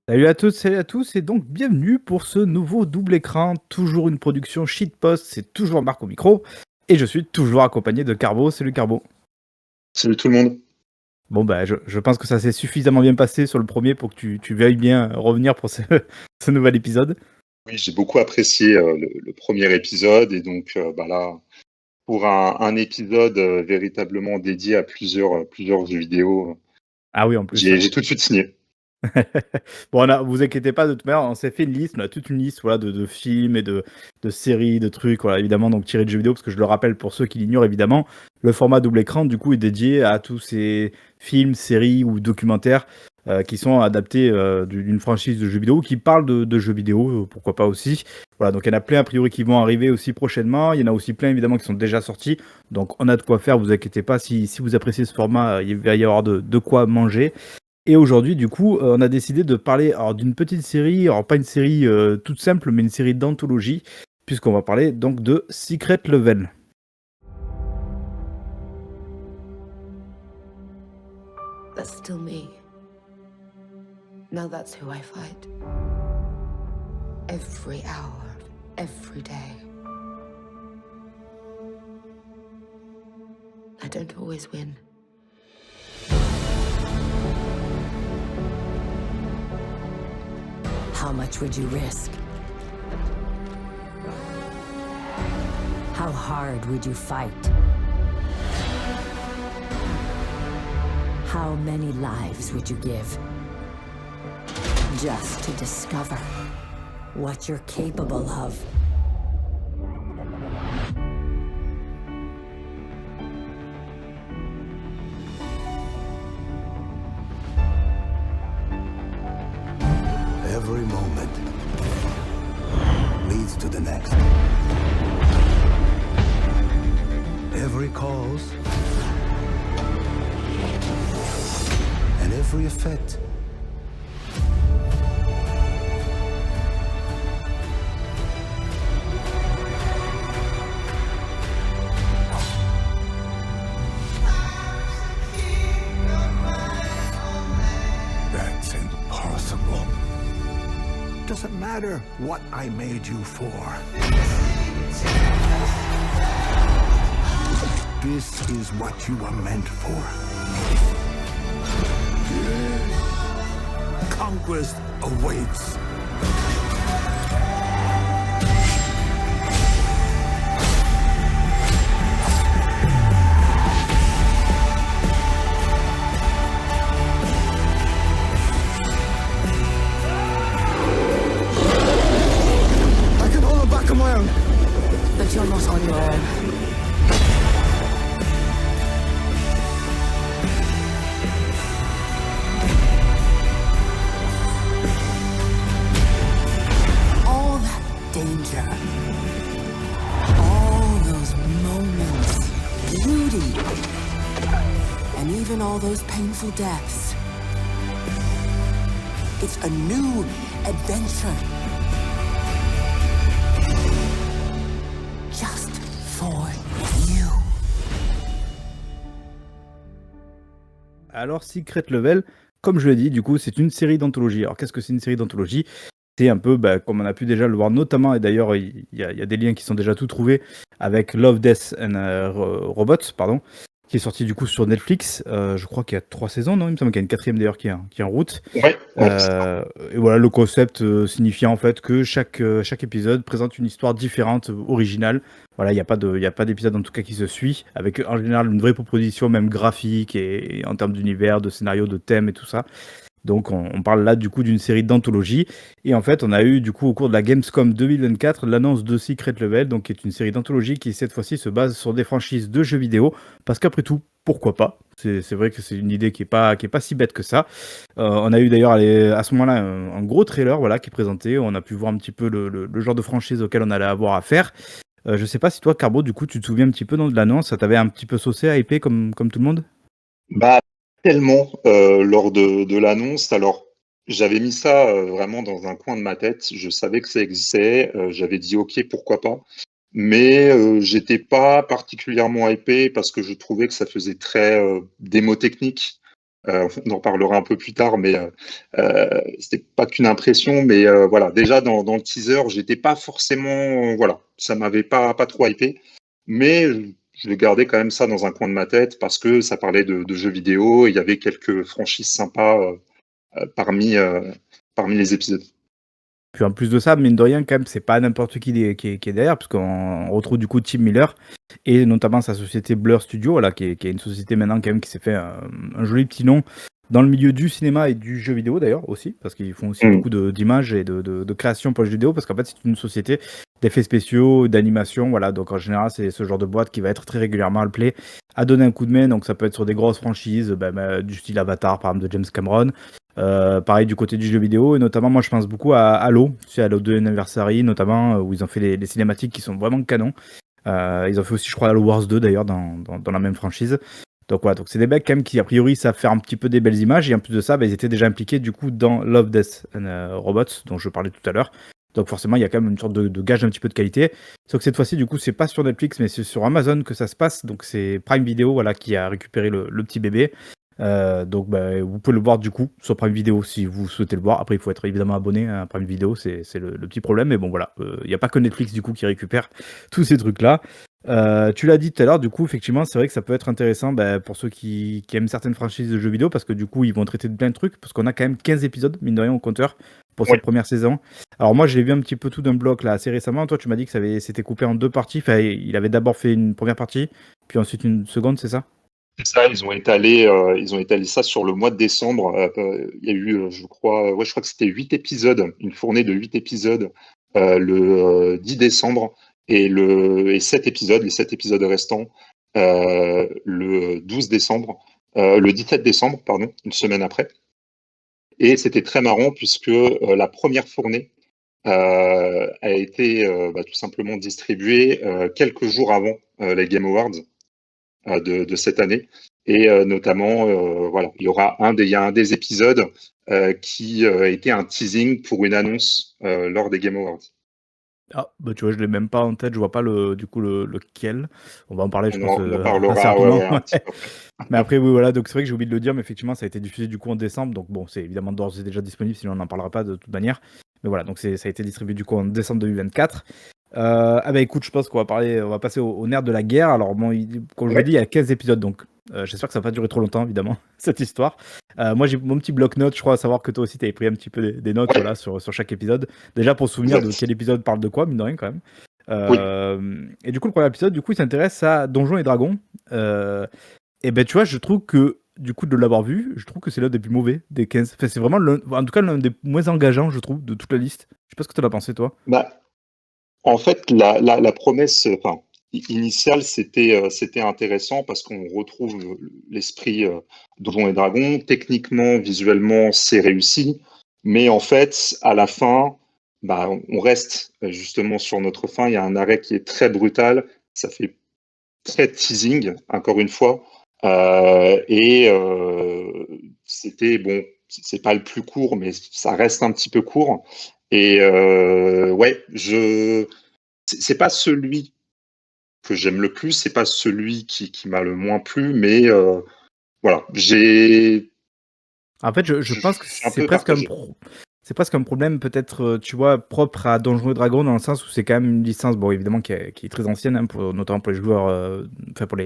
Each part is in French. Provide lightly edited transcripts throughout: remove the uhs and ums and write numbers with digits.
Salut à toutes, salut à tous, et donc bienvenue pour ce nouveau double écran, toujours une production shitpost, c'est toujours Marc au micro, et je suis toujours accompagné de Carbo. Salut Carbo. Salut tout le monde. Bon bah je pense que ça s'est suffisamment bien passé sur le premier pour que tu veuilles bien revenir pour ce, ce nouvel épisode. Oui, j'ai beaucoup apprécié le premier épisode et donc là, pour un épisode véritablement dédié à plusieurs jeux vidéo, Ah oui, en plus, j'ai ouais. j'ai tout de suite signé. Bon, vous inquiétez pas, de toute manière, on s'est fait une liste, on a toute une liste voilà, de films et de séries, de trucs, voilà, évidemment, donc tirés de jeux vidéo, parce que je le rappelle pour ceux qui l'ignorent, évidemment, le format double écran, du coup, est dédié à tous ces films, séries ou documentaires qui sont adaptés d'une franchise de jeux vidéo, ou qui parlent de jeux vidéo, pourquoi pas aussi. Voilà, donc il y en a plein, a priori, qui vont arriver aussi prochainement, il y en a aussi plein, évidemment, qui sont déjà sortis, donc on a de quoi faire, vous inquiétez pas, si vous appréciez ce format, il va y avoir de quoi manger. Et aujourd'hui, du coup, on a décidé de parler alors d'une petite série, alors pas une série toute simple, mais une série d'anthologie, puisqu'on va parler donc de Secret Level. That's still me. Now that's who I fight. Every hour, every day. I don't always win. How much would you risk? How hard would you fight? How many lives would you give? Just to discover what you're capable of. Every moment leads to the next. Every cause and every effect. That's impossible. Doesn't matter what I made you for. This is what you are meant for. Conquest awaits. I can hold it back on my own. But you're not on your own. All that danger, all those moments, beauty, and even all those painful deaths. It's a new adventure. Just for you. Alors, Secret Level, comme je l'ai dit, du coup, c'est une série d'anthologie. Alors, qu'est-ce que c'est une série d'anthologie? C'est un peu, comme on a pu déjà le voir notamment, et d'ailleurs, il y a des liens qui sont déjà tout trouvés, avec Love, Death and Robots, pardon, qui est sorti du coup sur Netflix. Je crois qu'il y a 3 saisons, non? Il me semble qu'il y a une quatrième d'ailleurs qui est en route. Ouais, Et voilà, le concept signifiant en fait que chaque épisode présente une histoire différente, originale. Voilà, il n'y a pas d'épisode en tout cas qui se suit, avec en général une vraie proposition, même graphique et en termes d'univers, de scénario, de thème et tout ça. Donc on parle là du coup d'une série d'anthologie. Et en fait, on a eu du coup au cours de la Gamescom 2024 l'annonce de Secret Level, donc qui est une série d'anthologie qui cette fois-ci se base sur des franchises de jeux vidéo. Parce qu'après tout, pourquoi pas? C'est vrai que c'est une idée qui est pas si bête que ça. On a eu d'ailleurs à ce moment-là un gros trailer voilà, qui est présenté. On a pu voir un petit peu le genre de franchise auquel on allait avoir affaire. Je sais pas si toi, Carbo, du coup, tu te souviens un petit peu de l'annonce, ça t'avait un petit peu saucé, hypé comme tout le monde? bah tellement lors de l'annonce. Alors, j'avais mis ça vraiment dans un coin de ma tête. Je savais que ça existait. J'avais dit OK, pourquoi pas. Mais j'étais pas particulièrement hypé parce que je trouvais que ça faisait très démo technique. On en parlera un peu plus tard, mais c'était pas qu'une impression. Mais voilà, déjà dans le teaser, j'étais pas forcément, voilà, ça m'avait pas trop hypé, mais je gardais quand même ça dans un coin de ma tête parce que ça parlait de jeux vidéo. Et il y avait quelques franchises sympas parmi les épisodes. Puis en plus de ça, mine de rien, quand même, c'est pas n'importe qui est derrière, parce qu'on retrouve du coup Tim Miller et notamment sa société Blur Studio, voilà, qui est une société maintenant quand même qui s'est fait un joli petit nom dans le milieu du cinéma et du jeu vidéo d'ailleurs aussi, parce qu'ils font aussi beaucoup d'images et de création pour le jeu vidéo, parce qu'en fait c'est une société d'effets spéciaux, d'animation, voilà, donc en général c'est ce genre de boîte qui va être très régulièrement appelé à donner un coup de main, donc ça peut être sur des grosses franchises, du style Avatar par exemple de James Cameron. Pareil du côté du jeu vidéo, et notamment moi je pense beaucoup à Halo, tu sais, Halo 2 Anniversary notamment, où ils ont fait les cinématiques qui sont vraiment canons. Ils ont fait aussi je crois Halo Wars 2 d'ailleurs dans la même franchise. Donc voilà, donc c'est des mecs quand même qui a priori savent faire un petit peu des belles images, et en plus de ça ils étaient déjà impliqués du coup dans Love, Death and Robots dont je parlais tout à l'heure. Donc forcément il y a quand même une sorte de gage d'un petit peu de qualité. Sauf que cette fois-ci du coup c'est pas sur Netflix mais c'est sur Amazon que ça se passe, donc c'est Prime Video voilà qui a récupéré le petit bébé. Donc vous pouvez le voir du coup sur Prime Video si vous souhaitez le voir. Après il faut être évidemment abonné à Prime Video, c'est le petit problème, mais bon voilà, il n'y a pas que Netflix du coup qui récupère tous ces trucs là. Tu l'as dit tout à l'heure, du coup effectivement c'est vrai que ça peut être intéressant pour ceux qui aiment certaines franchises de jeux vidéo, parce que du coup ils vont traiter de plein de trucs, parce qu'on a quand même 15 épisodes mine de rien au compteur pour cette première saison. Alors moi j'ai vu un petit peu tout d'un bloc là assez récemment. Toi tu m'as dit que c'était coupé en 2 parties, enfin, il avait d'abord fait une première partie puis ensuite une seconde, c'est ça? C'est ça, ils ont étalé ça sur le mois de décembre. Il y a eu, je crois que c'était 8 épisodes, une fournée de 8 épisodes le 10 décembre et 7 épisodes, les 7 épisodes restants le 12 décembre, le 17 décembre, pardon, une semaine après. Et c'était très marrant puisque la première fournée a été tout simplement distribuée quelques jours avant les Game Awards de cette année. Et notamment, voilà, il y a un des épisodes qui était un teasing pour une annonce lors des Game Awards. Ah, bah tu vois, je l'ai même pas en tête, je vois pas lequel. On va en parler, je pense, On en assez parlera rapidement. un petit peu. Mais après, oui, voilà, donc c'est vrai que j'ai oublié de le dire, mais effectivement, ça a été diffusé du coup en décembre, donc bon, c'est évidemment d'ores et déjà disponible, sinon on n'en parlera pas de toute manière. Mais voilà, donc ça a été distribué du coup en décembre 2024. Écoute, je pense qu'on va passer au nerf de la guerre. Alors bon, comme je l'ai dit, il y a 15 épisodes, donc j'espère que ça va pas durer trop longtemps, évidemment, cette histoire. Moi, j'ai mon petit bloc-notes, je crois, à savoir que toi aussi, tu avais pris un petit peu des notes voilà, sur chaque épisode. Déjà pour se souvenir de quel épisode parle de quoi, mine de rien, quand même. Et du coup, le premier épisode, du coup, il s'intéresse à Donjons et Dragons. Et ben, tu vois, je trouve que, du coup, de l'avoir vu, je trouve que c'est l'un des plus mauvais des 15. Enfin, c'est vraiment, en tout cas, l'un des moins engageants, je trouve, de toute la liste. Je sais pas ce que tu en as pensé, toi. En fait, la promesse initiale, c'était intéressant parce qu'on retrouve l'esprit Donjons et Dragons. Techniquement, visuellement, c'est réussi. Mais en fait, à la fin, on reste justement sur notre fin. Il y a un arrêt qui est très brutal. Ça fait très teasing, encore une fois. C'était, bon, c'est pas le plus court, mais ça reste un petit peu court. Et c'est pas celui que j'aime le plus, c'est pas celui qui m'a le moins plu, mais voilà, En fait, je pense que un peu partagé. c'est presque un problème peut-être, tu vois, propre à Donjons et Dragons, dans le sens où c'est quand même une licence, bon, évidemment, qui est très ancienne, hein, notamment pour les joueurs, enfin pour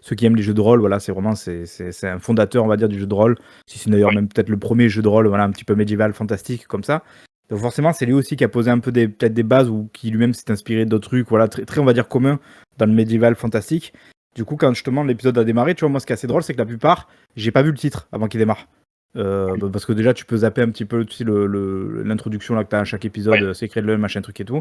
ceux qui aiment les jeux de rôle, voilà, c'est vraiment c'est un fondateur, on va dire, du jeu de rôle, si c'est d'ailleurs même peut-être le premier jeu de rôle, voilà, un petit peu médiéval, fantastique, comme ça. Donc forcément, c'est lui aussi qui a posé un peu peut-être des bases, ou qui lui-même s'est inspiré d'autres trucs, voilà, très, très, on va dire, communs dans le médiéval fantastique. Du coup, quand justement l'épisode a démarré, tu vois, moi, ce qui est assez drôle, c'est que la plupart, j'ai pas vu le titre avant qu'il démarre. Parce que déjà tu peux zapper un petit peu, tu sais, l'introduction là que t'as à chaque épisode, Secret de machin truc et tout,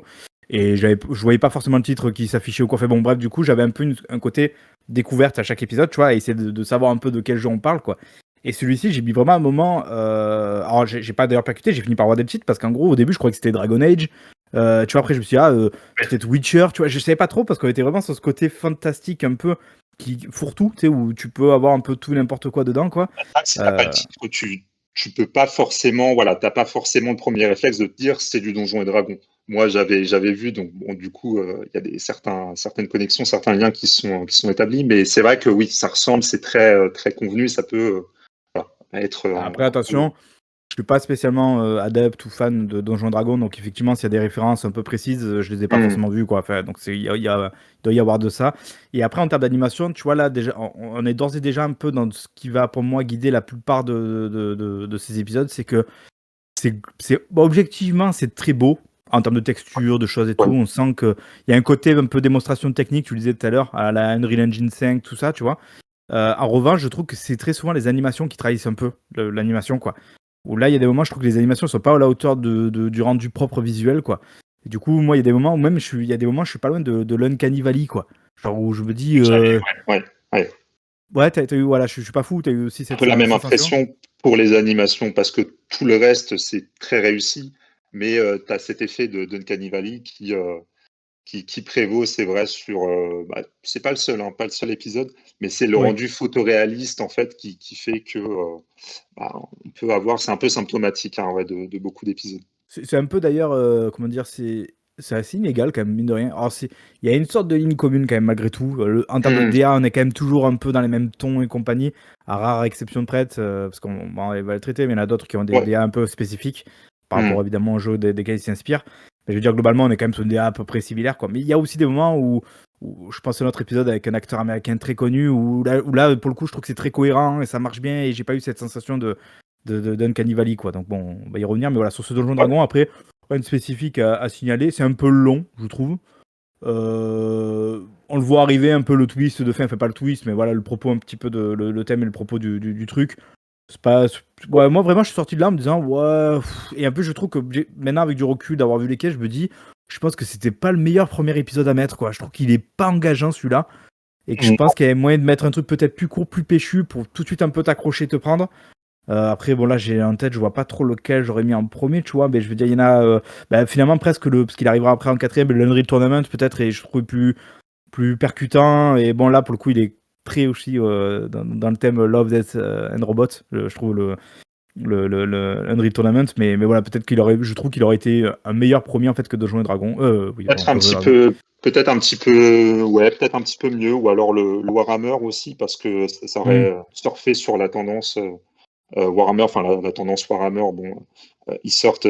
et je voyais pas forcément le titre qui s'affichait ou quoi. Fait bon, bref, du coup j'avais un peu un côté découverte à chaque épisode, tu vois, et essayer de savoir un peu de quel jeu on parle, quoi. Et celui-ci, j'ai mis vraiment un moment, alors j'ai pas d'ailleurs percuté, j'ai fini par regarder le titre parce qu'en gros au début je croyais que c'était Dragon Age. Tu vois, après je me suis dit peut-être Witcher, tu vois, je savais pas trop parce qu'on était vraiment sur ce côté fantastique un peu qui fourre-tout, tu sais, où tu peux avoir un peu tout n'importe quoi dedans, quoi. Si t'as pas le titre, tu peux pas forcément, voilà, t'as pas forcément le premier réflexe de te dire c'est du Donjons et Dragons. Moi, j'avais vu, donc bon, du coup, il y a certaines connexions, certains liens qui sont établis, mais c'est vrai que oui, ça ressemble, c'est très convenu, ça peut, à être Après, attention, je suis pas spécialement adepte ou fan de Donjons et Dragons, donc effectivement, s'il y a des références un peu précises, je les ai pas Hmm. forcément vues, quoi. Enfin, donc il doit y avoir de ça. Et après, en termes d'animation, tu vois, là, déjà, on est d'ores et déjà un peu dans ce qui va, pour moi, guider la plupart de ces épisodes, c'est que bon, objectivement, c'est très beau. En termes de texture, de choses et tout, Ouais. on sent qu'il y a un côté un peu démonstration technique, tu le disais tout à l'heure, à la Unreal Engine 5, tout ça, tu vois. En revanche, je trouve que c'est très souvent les animations qui trahissent un peu l'animation, quoi. Où là, il y a des moments, je trouve que les animations sont pas à la hauteur du rendu propre visuel, quoi. Et du coup, moi, il y a des moments où même, il y a des moments, je suis pas loin de l'Uncanny Valley, quoi. Genre où je me dis, Ouais. ouais, t'as eu, voilà, je suis pas fou, t'as eu aussi Un cette peu la même sensation. impression pour les animations, parce que tout le reste, c'est très réussi, mais tu as cet effet d'Uncanny Valley qui prévaut, c'est vrai, sur. C'est pas le seul, hein, pas le seul épisode, mais c'est le Ouais. rendu photoréaliste, en fait, qui fait que on peut avoir. C'est un peu symptomatique, hein, ouais, de beaucoup d'épisodes. C'est un peu d'ailleurs, comment dire, c'est assez inégal quand même, mine de rien. Alors, il y a une sorte de ligne commune quand même, malgré tout. En termes de Hmm. DA, on est quand même toujours un peu dans les mêmes tons et compagnie, à rare exception près, parce qu'on va le traiter, mais il y en a d'autres qui ont des Ouais. DA un peu spécifiques, par Hmm. rapport évidemment aux jeux desquels ils s'inspirent. Mais je veux dire, globalement, on est quand même sur une DA à peu près similaire, quoi. Mais il y a aussi des moments où je pense à notre épisode avec un acteur américain très connu, où là, pour le coup, je trouve que c'est très cohérent et ça marche bien, et j'ai pas eu cette sensation d'Uncanny Valley, quoi. Donc bon, on va y revenir, mais voilà, sur ce Donjon Ouais. Dragon, après, rien de spécifique à signaler, c'est un peu long, je trouve. On le voit arriver un peu le twist de fin, enfin pas le twist, mais voilà, le propos un petit peu le thème et le propos du truc. C'est pas. Ouais, moi vraiment, je suis sorti de là en me disant, ouais. Et un peu, je trouve que maintenant, avec du recul, d'avoir vu les quais, je me dis, je pense que c'était pas le meilleur premier épisode à mettre, quoi. Je trouve qu'il est pas engageant celui-là. Et que je Hmm. pense qu'il y avait moyen de mettre un truc peut-être plus court, plus péchu, pour tout de suite un peu t'accrocher, te prendre. Après, bon, là, j'ai en tête, je vois pas trop lequel j'aurais mis en premier, tu vois, mais je veux dire, il y en a finalement presque parce qu'il arrivera après en quatrième, l'Unreal Tournament peut-être, et je trouve plus percutant. Et bon, là, pour le coup, il est très aussi dans le thème Love, Death and Robots, je trouve le Unreal Tournament, mais voilà, peut-être je trouve qu'il aurait été un meilleur premier en fait que Donjons et Dragons. Oui, pardon, Donjons et Dragons. Peut-être un petit peu, ouais, peut-être un petit peu mieux, ou alors le Warhammer aussi, parce que ça aurait surfé sur la tendance Warhammer, enfin la tendance Warhammer. Bon, ils sortent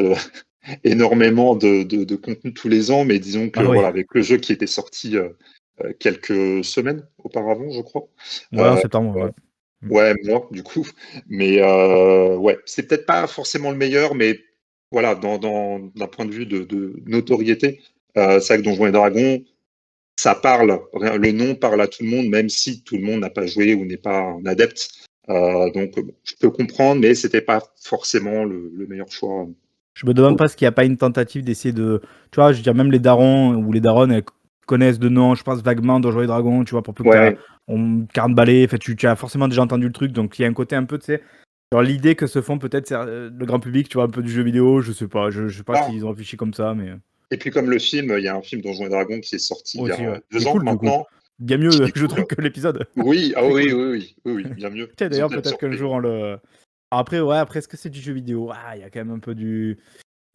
énormément de contenu tous les ans, mais disons que Ah ouais, voilà, avec le jeu qui était sorti quelques semaines auparavant, je crois. ouais, en Euh, septembre, ouais. ouais, moi, du coup. Mais ouais, c'est peut-être pas forcément le meilleur, mais voilà, d'un point de vue de notoriété, c'est vrai que Donjons et Dragons, ça parle, le nom parle à tout le monde, même si tout le monde n'a pas joué ou n'est pas un adepte. Donc, bon, je peux comprendre, mais c'était pas forcément le meilleur choix. Je me demande pas s'il n'y a pas une tentative d'essayer de. Tu vois, je veux dire, même les darons ou les daronnes, elles connaissent de nom, je pense vaguement Donjons et Dragons, tu vois, pour peu que tu as Ouais, 40 balais, en fait, tu as forcément déjà entendu le truc, donc il y a un côté un peu, tu sais, genre l'idée que se font peut-être le grand public, tu vois, un peu du jeu vidéo, je sais pas, je sais pas ah, s'ils ont réfléchi comme ça, mais et puis comme le film, il y a un film Donjons et Dragons qui est sorti il y aussi, a ouais. Qui est 2 ans cool du coup. maintenant, Bien qui mieux, est je cool. trouve, que l'épisode. Oui, ah Très oui, cool. oui, oui, oui, oui, bien mieux. Tiens, Ils ont d'ailleurs, peut-être peut-être qu'un surpris. jour on le. Après, ouais, après, est-ce que c'est du jeu vidéo? Ah, il y a quand même un peu du.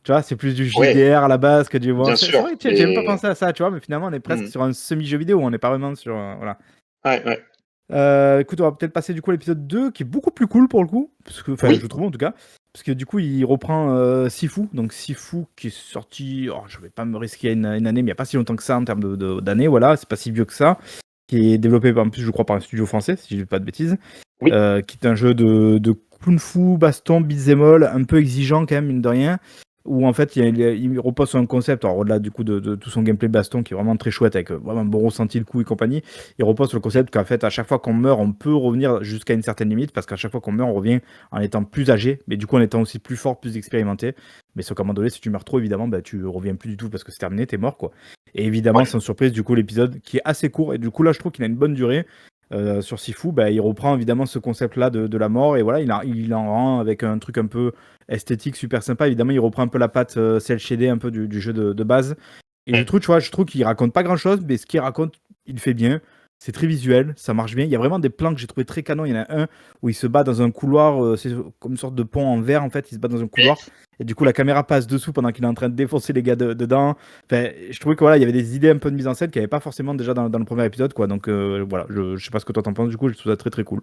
Tu vois, c'est plus du Ouais, JDR à la base que du. Bon, bien c'est sûr, vrai que tiens, j'ai même pas mais pensé à ça, tu vois, mais finalement, on est presque hmm, sur un semi-jeu vidéo, on n'est pas vraiment sur. Voilà. ouais, ouais. Écoute, on va peut-être passer du coup à l'épisode 2, qui est beaucoup plus cool pour le coup, parce que, enfin, Oui, je trouve en tout cas, parce que du coup, il reprend Sifu, donc Sifu qui est sorti, oh, je vais pas me risquer à une année, mais il n'y a pas si longtemps que ça en termes d'années, voilà, c'est pas si vieux que ça, qui est développé en plus, je crois, par un studio français, si je dis pas de bêtises, oui. qui est un jeu de kung-fu, baston, beat'em all, un peu exigeant quand même, mine de rien, où en fait il repose sur un concept, alors au-delà du coup de tout son gameplay baston qui est vraiment très chouette, avec vraiment un bon ressenti le coup et compagnie, il repose sur le concept qu'en fait à chaque fois qu'on meurt, on peut revenir jusqu'à une certaine limite, parce qu'à chaque fois qu'on meurt, on revient en étant plus âgé, mais du coup en étant aussi plus fort, plus expérimenté. Mais sauf qu'à un moment donné, si tu meurs trop, évidemment, bah, tu reviens plus du tout parce que c'est terminé, t'es mort, quoi. Et évidemment, Ouais. sans surprise, du coup, l'épisode qui est assez court, et du coup là, je trouve qu'il a une bonne durée. Sur Sifu, bah, il reprend évidemment ce concept-là de la mort, et voilà, il en rend avec un truc un peu esthétique super sympa. Évidemment, il reprend un peu la patte cel shaded un peu du jeu de base. Et je Ouais. trouve, tu vois, je trouve qu'il raconte pas grand-chose, mais ce qu'il raconte, il fait bien. C'est très visuel, ça marche bien. Il y a vraiment des plans que j'ai trouvé très canons. Il y en a un où il se bat dans un couloir, c'est comme une sorte de pont en verre en fait. Il se bat dans un couloir et du coup la caméra passe dessous pendant qu'il est en train de défoncer les gars dedans. Enfin, je trouvais que voilà, il y avait des idées un peu de mise en scène qu'il n'y avait pas forcément déjà dans le premier épisode, quoi. Donc voilà, je sais pas ce que toi t'en penses. Du coup, je trouve ça très très cool.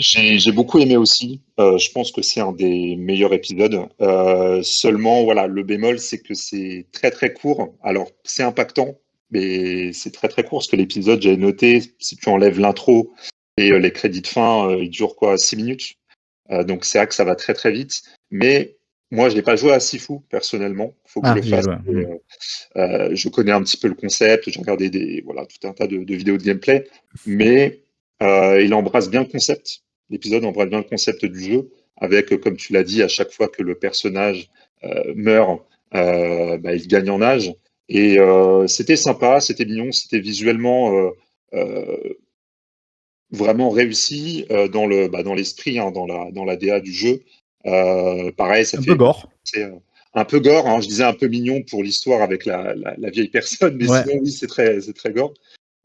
J'ai beaucoup aimé aussi. Je pense que c'est un des meilleurs épisodes. Seulement, voilà, le bémol, c'est que c'est très très court. Alors, c'est impactant, mais c'est très très court parce que l'épisode, j'avais noté, si tu enlèves l'intro et les crédits de fin, il dure quoi, 6 minutes. Donc, c'est vrai que ça va très très vite. Mais moi, je n'ai pas joué à Sifu personnellement. Il faut que je Ah, le j'y ai fasse. joué. Je connais un petit peu le concept. J'ai regardé voilà, tout un tas de vidéos de gameplay, mais il embrasse bien le concept. L'épisode embrasse bien le concept du jeu, avec, comme tu l'as dit, à chaque fois que le personnage meurt, il gagne en âge. Et c'était sympa, c'était mignon, c'était visuellement euh, vraiment réussi dans l'esprit, hein, dans la DA du jeu. Pareil, ça Un peu fait gore. c'est un peu gore, hein, je disais un peu mignon pour l'histoire avec la vieille personne, mais Ouais. sinon oui, c'est très gore.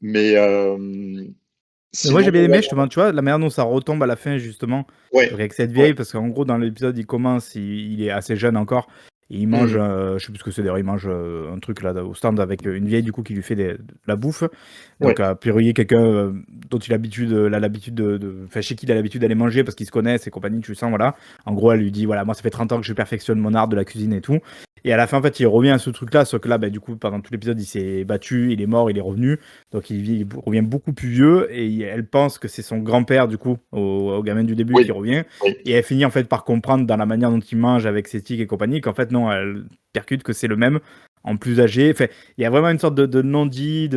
Mais Mais moi sinon, j'ai bien aimé ouais, justement, tu vois, la manière dont ça retombe à la fin justement, ouais, donc avec cette ouais. vieille, parce qu'en gros dans l'épisode il commence, il est assez jeune encore, et il mange, Mm. je sais plus ce que c'est d'ailleurs, il mange un truc là au stand avec une vieille du coup qui lui fait de la bouffe, donc Ouais, a priori quelqu'un dont il a l'habitude enfin chez qui il a l'habitude d'aller manger parce qu'ils se connaissent et compagnie, tu le sens, voilà. En gros elle lui dit voilà moi ça fait 30 ans que je perfectionne mon art de la cuisine et tout, et à la fin en fait il revient à ce truc là, sauf que là bah, du coup pendant tout l'épisode il s'est battu, il est mort, il est revenu. Donc il revient beaucoup plus vieux et elle pense que c'est son grand-père du coup au gamin du début qui oui, revient, oui, et elle finit en fait par comprendre dans la manière dont il mange avec ses tics et compagnie qu'en fait non, elle percute que c'est le même en plus âgé. Enfin, il y a vraiment une sorte de non-dit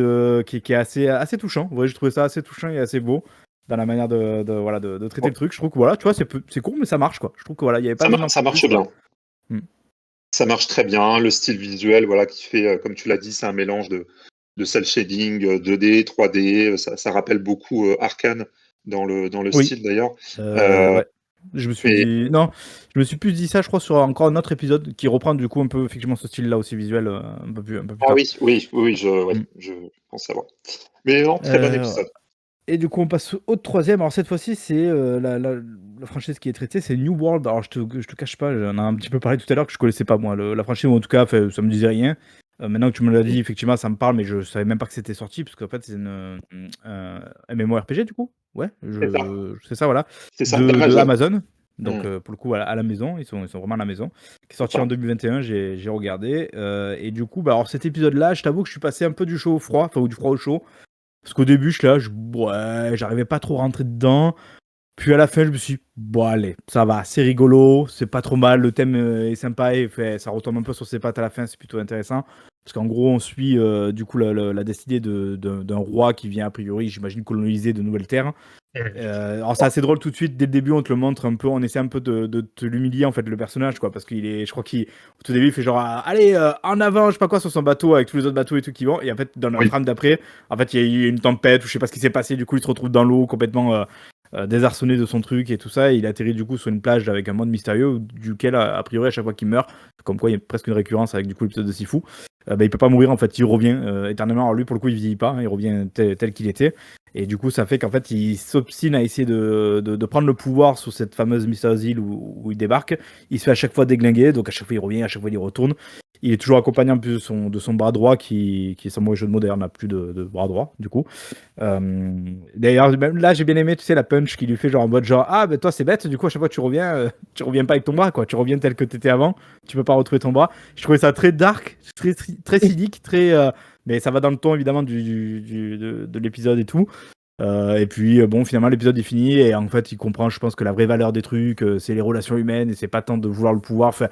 qui est assez touchant. Ouais, je trouvais ça assez touchant et assez beau dans la manière voilà, de traiter ouais. le truc. Je trouve que voilà, tu vois, c'est court mais ça marche quoi. Je trouve que voilà, il y avait pas besoin d'en Ça faire marche plus quoi. bien. Hmm. Ça marche très bien. Le style visuel, voilà, qui fait, comme tu l'as dit, c'est un mélange de cel shading, 2D, 3D. Ça rappelle beaucoup Arcane dans le Oui. style d'ailleurs. Euh, Ouais. Je me suis et dit. Non, je me suis plus dit ça, je crois, sur encore un autre épisode qui reprend du coup un peu effectivement ce style-là aussi visuel un peu plus ah tard. oui, oui, oui, Mm. je pense savoir. Mais non, très bon Euh, épisode. et du coup, on passe au troisième. Alors cette fois-ci, c'est la franchise qui est traitée, c'est New World. Alors je te cache pas, j'en ai un petit peu parlé tout à l'heure que je connaissais pas moi la franchise, ou en tout cas, fait, ça me disait rien. Maintenant que tu me l'as dit, effectivement, ça me parle, mais je savais même pas que c'était sorti, parce qu'en fait, c'est un MMORPG du coup. Ouais, C'est ça, c'est ça, voilà. c'est ça, De d'Amazon. Amazon. Donc Mm. pour le coup, à la maison, ils sont vraiment à la maison. Qui est C'est sorti ça. en 2021, j'ai regardé. Et du coup, bah, alors cet épisode-là, je t'avoue que je suis passé un peu du chaud au froid, enfin, ou du froid au chaud. Parce qu'au début, je suis là, ouais, j'arrivais pas trop à rentrer dedans. Puis à la fin, je me suis dit, bon, allez, ça va, c'est rigolo, c'est pas trop mal, le thème est sympa et ça retombe un peu sur ses pattes à la fin, c'est plutôt intéressant. Parce qu'en gros, on suit du coup la destinée d'un roi qui vient a priori, j'imagine, coloniser de nouvelles terres. Alors c'est assez drôle tout de suite, dès le début on te le montre un peu, on essaie un peu de te l'humilier en fait le personnage quoi, parce qu'il est, je crois qu'au tout début il fait genre allez en avant je sais pas quoi sur son bateau avec tous les autres bateaux et tout qui vont, et en fait dans la Oui, trame d'après en fait il y a eu une tempête ou je sais pas ce qui s'est passé, du coup il se retrouve dans l'eau complètement désarçonné de son truc et tout ça, et il atterrit du coup sur une plage avec un monde mystérieux duquel a priori à chaque fois qu'il meurt, comme quoi il y a presque une récurrence avec du coup l'épisode de Sifu, il peut pas mourir en fait, il revient éternellement. Alors lui pour le coup il vieillit pas, hein, il revient tel qu'il était. Et du coup, ça fait qu'en fait, il s'obstine à essayer de prendre le pouvoir sur cette fameuse mystérieuse île où il débarque. Il se fait à chaque fois déglinguer, donc à chaque fois il revient, à chaque fois il y retourne. Il est toujours accompagné en plus de son bras droit qui sans mauvais jeu de mots d'ailleurs, n'a plus de bras droit, du coup. D'ailleurs, même là, j'ai bien aimé, tu sais, la punch qu'il lui fait, genre en mode genre, ah, ben toi, c'est bête, du coup, à chaque fois tu reviens, tu reviens pas avec ton bras, quoi. Tu reviens tel que t'étais avant, tu peux pas retrouver ton bras. Je trouvais ça très dark, très cynique, très. Mais ça va dans le ton évidemment de l'épisode et tout. Et puis bon, finalement l'épisode est fini et en fait il comprend, je pense, que la vraie valeur des trucs c'est les relations humaines et c'est pas tant de vouloir le pouvoir. Enfin,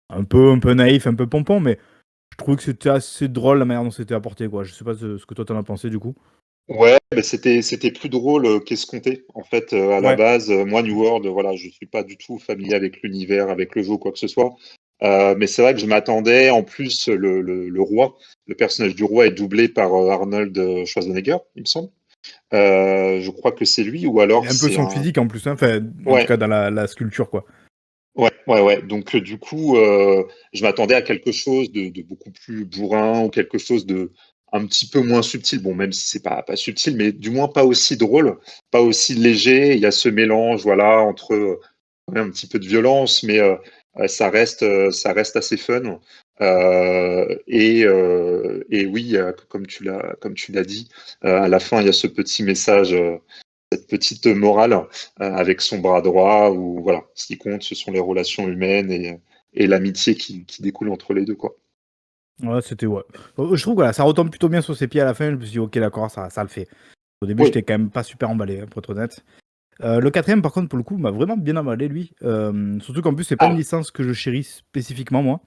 un peu naïf, un peu pompon, mais je trouve que c'était assez drôle la manière dont c'était apporté quoi. Je sais pas ce que toi t'en as pensé du coup. ouais, mais c'était plus drôle qu'escompté. En fait, à la Ouais. base, moi, New World, voilà, je suis pas du tout familier avec l'univers, avec le jeu ou quoi que ce soit. Mais c'est vrai que je m'attendais. En plus, le roi, le personnage du roi est doublé par Arnold Schwarzenegger, il me semble. Je crois que c'est lui, ou Et alors un peu c'est son un. physique en plus, hein. Enfin, en tout Ouais, cas dans la sculpture quoi. ouais, ouais, ouais. Donc, du coup, je m'attendais à quelque chose de beaucoup plus bourrin ou quelque chose de un petit peu moins subtil. Bon, même si c'est pas subtil, mais du moins pas aussi drôle, pas aussi léger. Il y a ce mélange, voilà, entre ouais, un petit peu de violence, mais ça reste assez fun. Et oui, comme tu l'as dit, à la fin, il y a ce petit message. cette petite morale avec son bras droit, où voilà, ce qui compte, ce sont les relations humaines et l'amitié qui découle entre les deux, quoi. Ouais, c'était ouais. Je trouve que voilà, ça retombe plutôt bien sur ses pieds à la fin. Je me suis dit, ok, d'accord, ça le fait. Au début, Oui. j'étais quand même pas super emballé, pour être honnête. Le quatrième, par contre, pour le coup, m'a vraiment bien emballé, lui. Surtout qu'en plus, c'est pas une Ah, licence que je chéris spécifiquement, moi.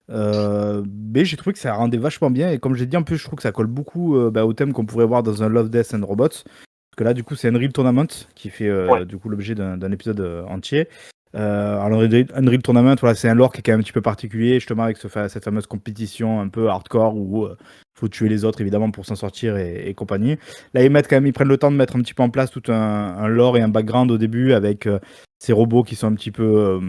Mais j'ai trouvé que ça rendait vachement bien. Et comme j'ai dit, en plus, je trouve que ça colle beaucoup au thème qu'on pourrait voir dans un Love, Death and Robots. Parce que là, du coup, c'est Unreal Tournament qui fait ouais. du coup l'objet d'un épisode entier. Alors, Unreal Tournament, voilà, c'est un lore qui est quand même un petit peu particulier, justement, avec cette fameuse compétition un peu hardcore où faut tuer les autres, évidemment, pour s'en sortir et compagnie. Là, ils prennent le temps de mettre un petit peu en place tout un lore et un background au début avec ces robots qui sont un petit peu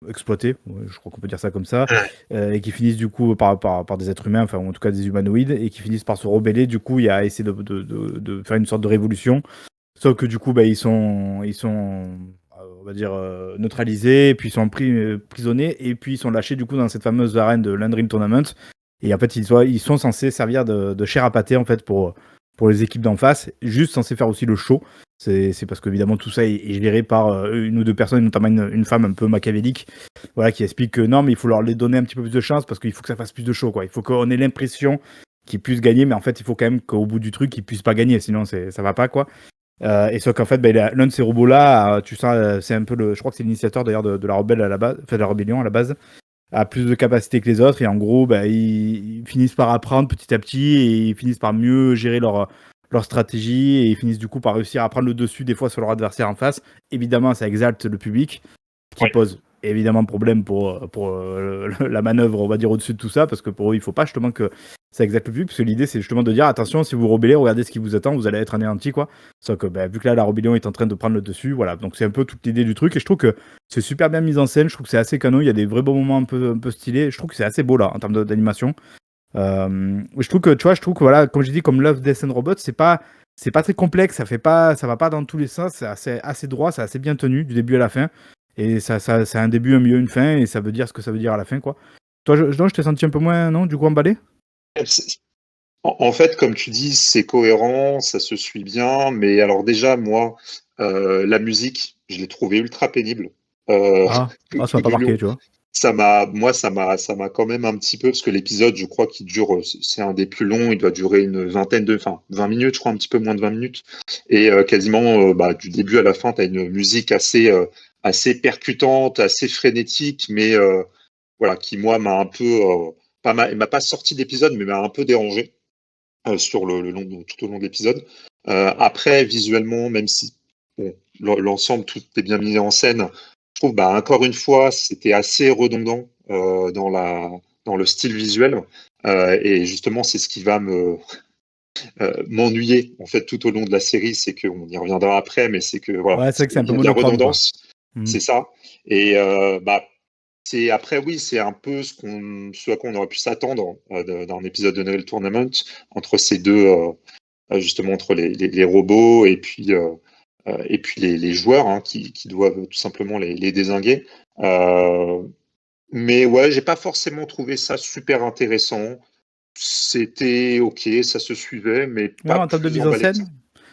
exploités, ouais, je crois qu'on peut dire ça comme ça, et qui finissent du coup par des êtres humains, enfin, ou en tout cas des humanoïdes, et qui finissent par se rebeller. Du coup, il y a essayé de faire une sorte de révolution. Sauf que du coup, ils sont on va dire, neutralisés, et puis ils sont prisonniers, et puis ils sont lâchés du coup dans cette fameuse arène de l'Unreal Tournament. Et en fait, ils sont censés servir de chair à pâté en fait pour les équipes d'en face, juste censés faire aussi le show. C'est parce qu'évidemment tout ça est géré par une ou deux personnes, notamment une femme un peu machiavélique, voilà, qui explique que non, mais il faut leur les donner un petit peu plus de chance parce qu'il faut que ça fasse plus de show, quoi. Il faut qu'on ait l'impression qu'ils puissent gagner, mais en fait, il faut quand même qu'au bout du truc, ils puissent pas gagner, sinon ça va pas, quoi. Et sauf qu'en fait, l'un de ces robots-là, tu sens, c'est un peu je crois que c'est l'initiateur d'ailleurs de la rebelle à la base, enfin de la rébellion à la base, a plus de capacité que les autres, et en gros, ils finissent par apprendre petit à petit, et ils finissent par mieux gérer leur stratégie, et ils finissent du coup par réussir à prendre le dessus des fois sur leur adversaire en face. Évidemment, ça exalte le public, qui Ouais. pose évidemment problème pour la manœuvre, on va dire, au-dessus de tout ça, parce que pour eux, il faut pas justement que ça exalte le public, parce que l'idée, c'est justement de dire, attention, si vous rebellez, regardez ce qui vous attend, vous allez être anéanti, quoi. Sauf que, vu que là, la rébellion est en train de prendre le dessus, voilà. Donc, c'est un peu toute l'idée du truc, et je trouve que c'est super bien mis en scène, je trouve que c'est assez canon, il y a des vrais beaux moments un peu stylés, je trouve que c'est assez beau, là, en termes d'animation. Je trouve que, tu vois, voilà, comme j'ai dit, comme Love, Death and Robots, c'est pas très complexe, ça va pas dans tous les sens, c'est assez droit, c'est assez bien tenu, du début à la fin. Et ça a un début, un milieu, une fin, et ça veut dire ce que ça veut dire à la fin, quoi. Toi, je t'ai senti un peu moins, non, du coup, emballé? En fait, comme tu dis, c'est cohérent, ça se suit bien, mais alors déjà, moi, la musique, je l'ai trouvée ultra pénible. Ça m'a pas Tout du marqué, long. tu vois. Ça m'a quand même un petit peu, parce que l'épisode, je crois qu'il dure, c'est un des plus longs, il doit durer une vingtaine enfin, 20 minutes, je crois, un petit peu moins de 20 minutes. Et quasiment, du début à la fin, tu as une musique assez percutante, assez frénétique, mais voilà, qui, moi, m'a un peu, elle m'a pas sorti d'épisode, mais m'a un peu dérangé sur tout au long de l'épisode. Après, visuellement, même si bon, l'ensemble, tout est bien mis en scène, je trouve, encore une fois, c'était assez redondant dans le style visuel. Et justement, c'est ce qui va m'ennuyer en fait tout au long de la série, c'est qu'on y reviendra après, mais c'est que voilà, Ouais, c'est vrai que c'est un il peu y a de la monochrome, quoi. redondance, Mm. c'est ça. Et c'est après, oui, c'est un peu ce à quoi on aurait pu s'attendre d'un épisode de Noël Tournament, entre ces deux, justement entre les robots et puis les joueurs, hein, qui doivent tout simplement les dézinguer. Mais ouais, j'ai pas forcément trouvé ça super intéressant. C'était ok, ça se suivait, mais Ouais, pas en termes de plus mise en emballé que ça. scène,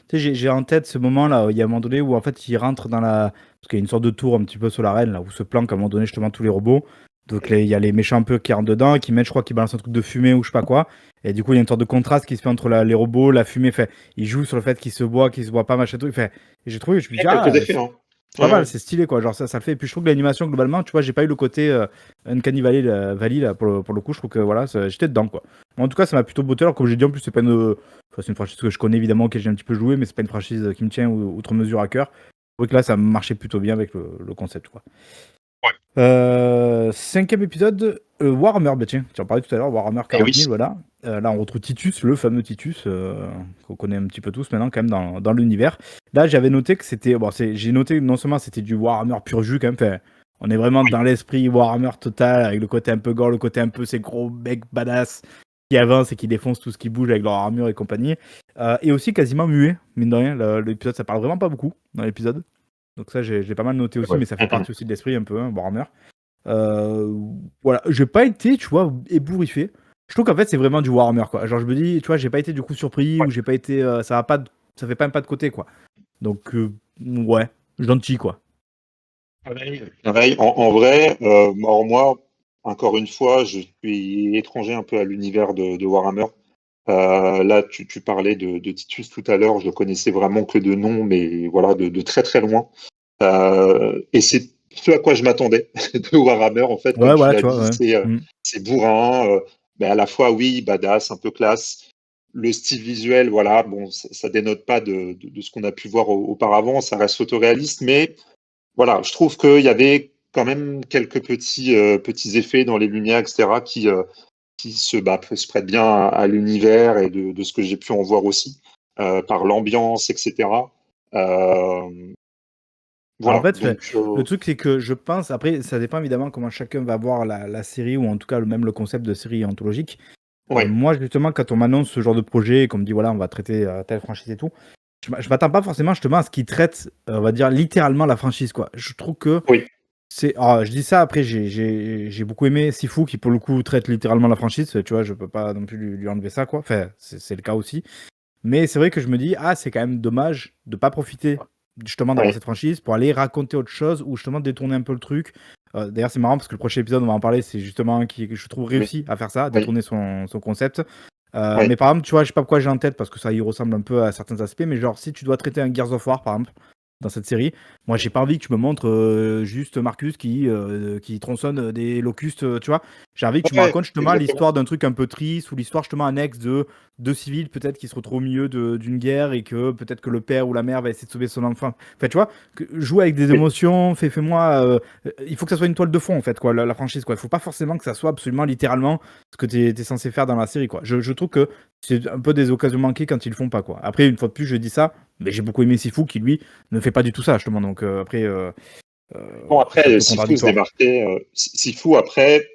tu sais, j'ai en tête ce moment-là, il y a un moment donné où en fait il rentre dans la. Parce qu'il y a une sorte de tour un petit peu sur l'arène, là, où se planquent à un moment donné justement tous les robots. Donc il y a les méchants un peu qui rentrent dedans, qui mettent, je crois, qui balancent un truc de fumée ou je sais pas quoi. Et du coup, il y a une sorte de contraste qui se fait entre les robots, la fumée. Fait, ils jouent sur le fait qu'ils se voient pas, machin truc. Fait, et j'ai trouvé, je me Il y dis, a quelques ah, effets, hein. c'est pas Ouais, mal, ouais. c'est stylé, quoi. Genre, ça le fait. Et puis, je trouve que l'animation, globalement, tu vois, j'ai pas eu le côté Uncanny Valley, là, pour le coup. Je trouve que, voilà, j'étais dedans, quoi. En tout cas, ça m'a plutôt botté. Alors, comme j'ai dit, en plus, c'est pas une. Enfin, c'est une franchise que je connais, évidemment, que j'ai un petit peu joué, mais c'est pas une franchise qui me tient outre mesure à cœur. Je trouvais que là, ça marchait plutôt bien avec le concept, quoi. Cinquième épisode, Warhammer, bah tiens, tu en parlais tout à l'heure, Warhammer Et 40 oui. 000, voilà. Là, on retrouve Titus, le fameux Titus, qu'on connaît un petit peu tous maintenant, quand même, dans l'univers. Là, j'avais noté que c'était. Bon, j'ai noté que non seulement c'était du Warhammer pur jus, quand même. Fait, on est vraiment dans l'esprit Warhammer total, avec le côté un peu gore, le côté un peu ces gros mecs badass qui avancent et qui défoncent tout ce qui bouge avec leur armure et compagnie. Et aussi quasiment muet, mine de rien. L'épisode, ça parle vraiment pas beaucoup dans l'épisode. Donc ça, j'ai pas mal noté aussi, Ouais. mais ça fait partie aussi de l'esprit un peu, hein, Warhammer. Voilà, j'ai pas été, tu vois, ébouriffé. Je trouve qu'en fait, c'est vraiment du Warhammer, quoi. Genre, je me dis, tu vois, j'ai pas été du coup surpris, ou j'ai pas été. Ça fait pas un pas de côté, quoi. Donc, ouais, gentil, quoi. Pareil, en vrai, alors moi, encore une fois, je suis étranger un peu à l'univers de Warhammer. Là, tu parlais de Titus tout à l'heure, je le connaissais vraiment que de nom, mais voilà, de très très loin. Et c'est ce à quoi je m'attendais de Warhammer, en fait, Ouais, comme tu voilà, l'as tu vois, dit, ouais. c'est bourrin, mais à la fois, oui, badass, un peu classe. Le style visuel, voilà, bon, ça dénote pas de ce qu'on a pu voir auparavant, ça reste photoréaliste, mais voilà, je trouve qu'il y avait quand même quelques petits effets dans les lumières, etc., qui se prêtent bien à l'univers et de ce que j'ai pu en voir aussi, par l'ambiance, etc. Euh, Alors, en voilà, fait, donc le truc, c'est que je pense, après, ça dépend évidemment comment chacun va voir la série, ou en tout cas même le concept de série anthologique. ouais, Moi, justement, quand on m'annonce ce genre de projet, qu'on me dit, voilà, on va traiter telle franchise et tout, je m'attends pas forcément justement à ce qu'ils traitent, on va dire, littéralement la franchise, quoi. Je trouve que oui, c'est. Alors, je dis ça, après, j'ai beaucoup aimé Sifu, qui pour le coup traite littéralement la franchise, tu vois, je peux pas non plus lui enlever ça, quoi. Enfin, c'est le cas aussi. Mais c'est vrai que je me dis, ah, c'est quand même dommage de pas profiter justement d'avoir ouais, cette franchise pour aller raconter autre chose, ou justement détourner un peu le truc. D'ailleurs, c'est marrant parce que le prochain épisode, on va en parler, c'est justement un qui, je trouve, oui, réussi à faire ça, oui, détourner son concept. oui, Mais par exemple, tu vois, je sais pas pourquoi j'ai en tête, parce que ça y ressemble un peu à certains aspects, mais genre, si tu dois traiter un Gears of War, par exemple, dans cette série, moi, j'ai pas envie que tu me montres juste Marcus qui tronçonne des locustes, tu vois. J'ai envie que tu me ouais, racontes justement exactement. l'histoire d'un truc un peu triste, ou l'histoire justement annexe de deux civils peut-être qui se retrouvent au milieu d'une guerre, et que peut-être que le père ou la mère va essayer de sauver son enfant. Enfin, tu vois, joue avec des Oui, émotions, fais-moi. Il faut que ça soit une toile de fond, en fait, quoi, la franchise, quoi. Il faut pas forcément que ça soit absolument littéralement ce que tu es censé faire dans la série, quoi. Je trouve que c'est un peu des occasions manquées quand ils le font pas, quoi. Après, une fois de plus, je dis ça, mais j'ai beaucoup aimé Sifu, qui lui ne fait pas du tout ça, justement. Donc après, bon, c'est un après, peu Sifu se contradictoire. démarquait. Sifu, après,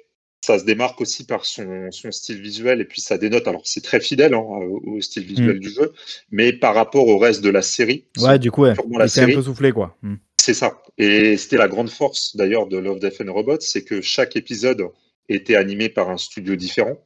ça se démarque aussi par son style visuel, et puis ça dénote. Alors, c'est très fidèle hein, au style Hmm. visuel du jeu, mais par rapport au reste de la série, Ouais, du coup, ouais. purement la Il s'est un peu série, soufflé, quoi. c'est ça. Et c'était la grande force d'ailleurs de Love, Death and Robots, c'est que chaque épisode était animé par un studio différent.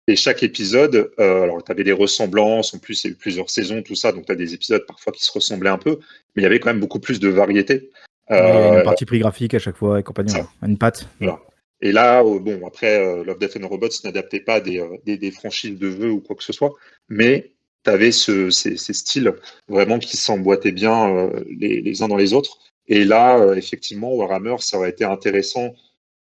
Et chaque épisode, alors tu avais des ressemblances, en plus il y a eu plusieurs saisons, tout ça, donc tu as des épisodes parfois qui se ressemblaient un peu, mais il y avait quand même beaucoup plus de variété. Ouais, il y a une Euh, partie prix graphique à chaque fois et compagnie, ouais. ça, Une patte. voilà. Et là, bon, après, Love, Death and Robots n'adaptait pas des franchises de jeux ou quoi que ce soit, mais tu avais ces styles vraiment qui s'emboîtaient bien les uns dans les autres. Et là, effectivement, Warhammer, ça aurait été intéressant,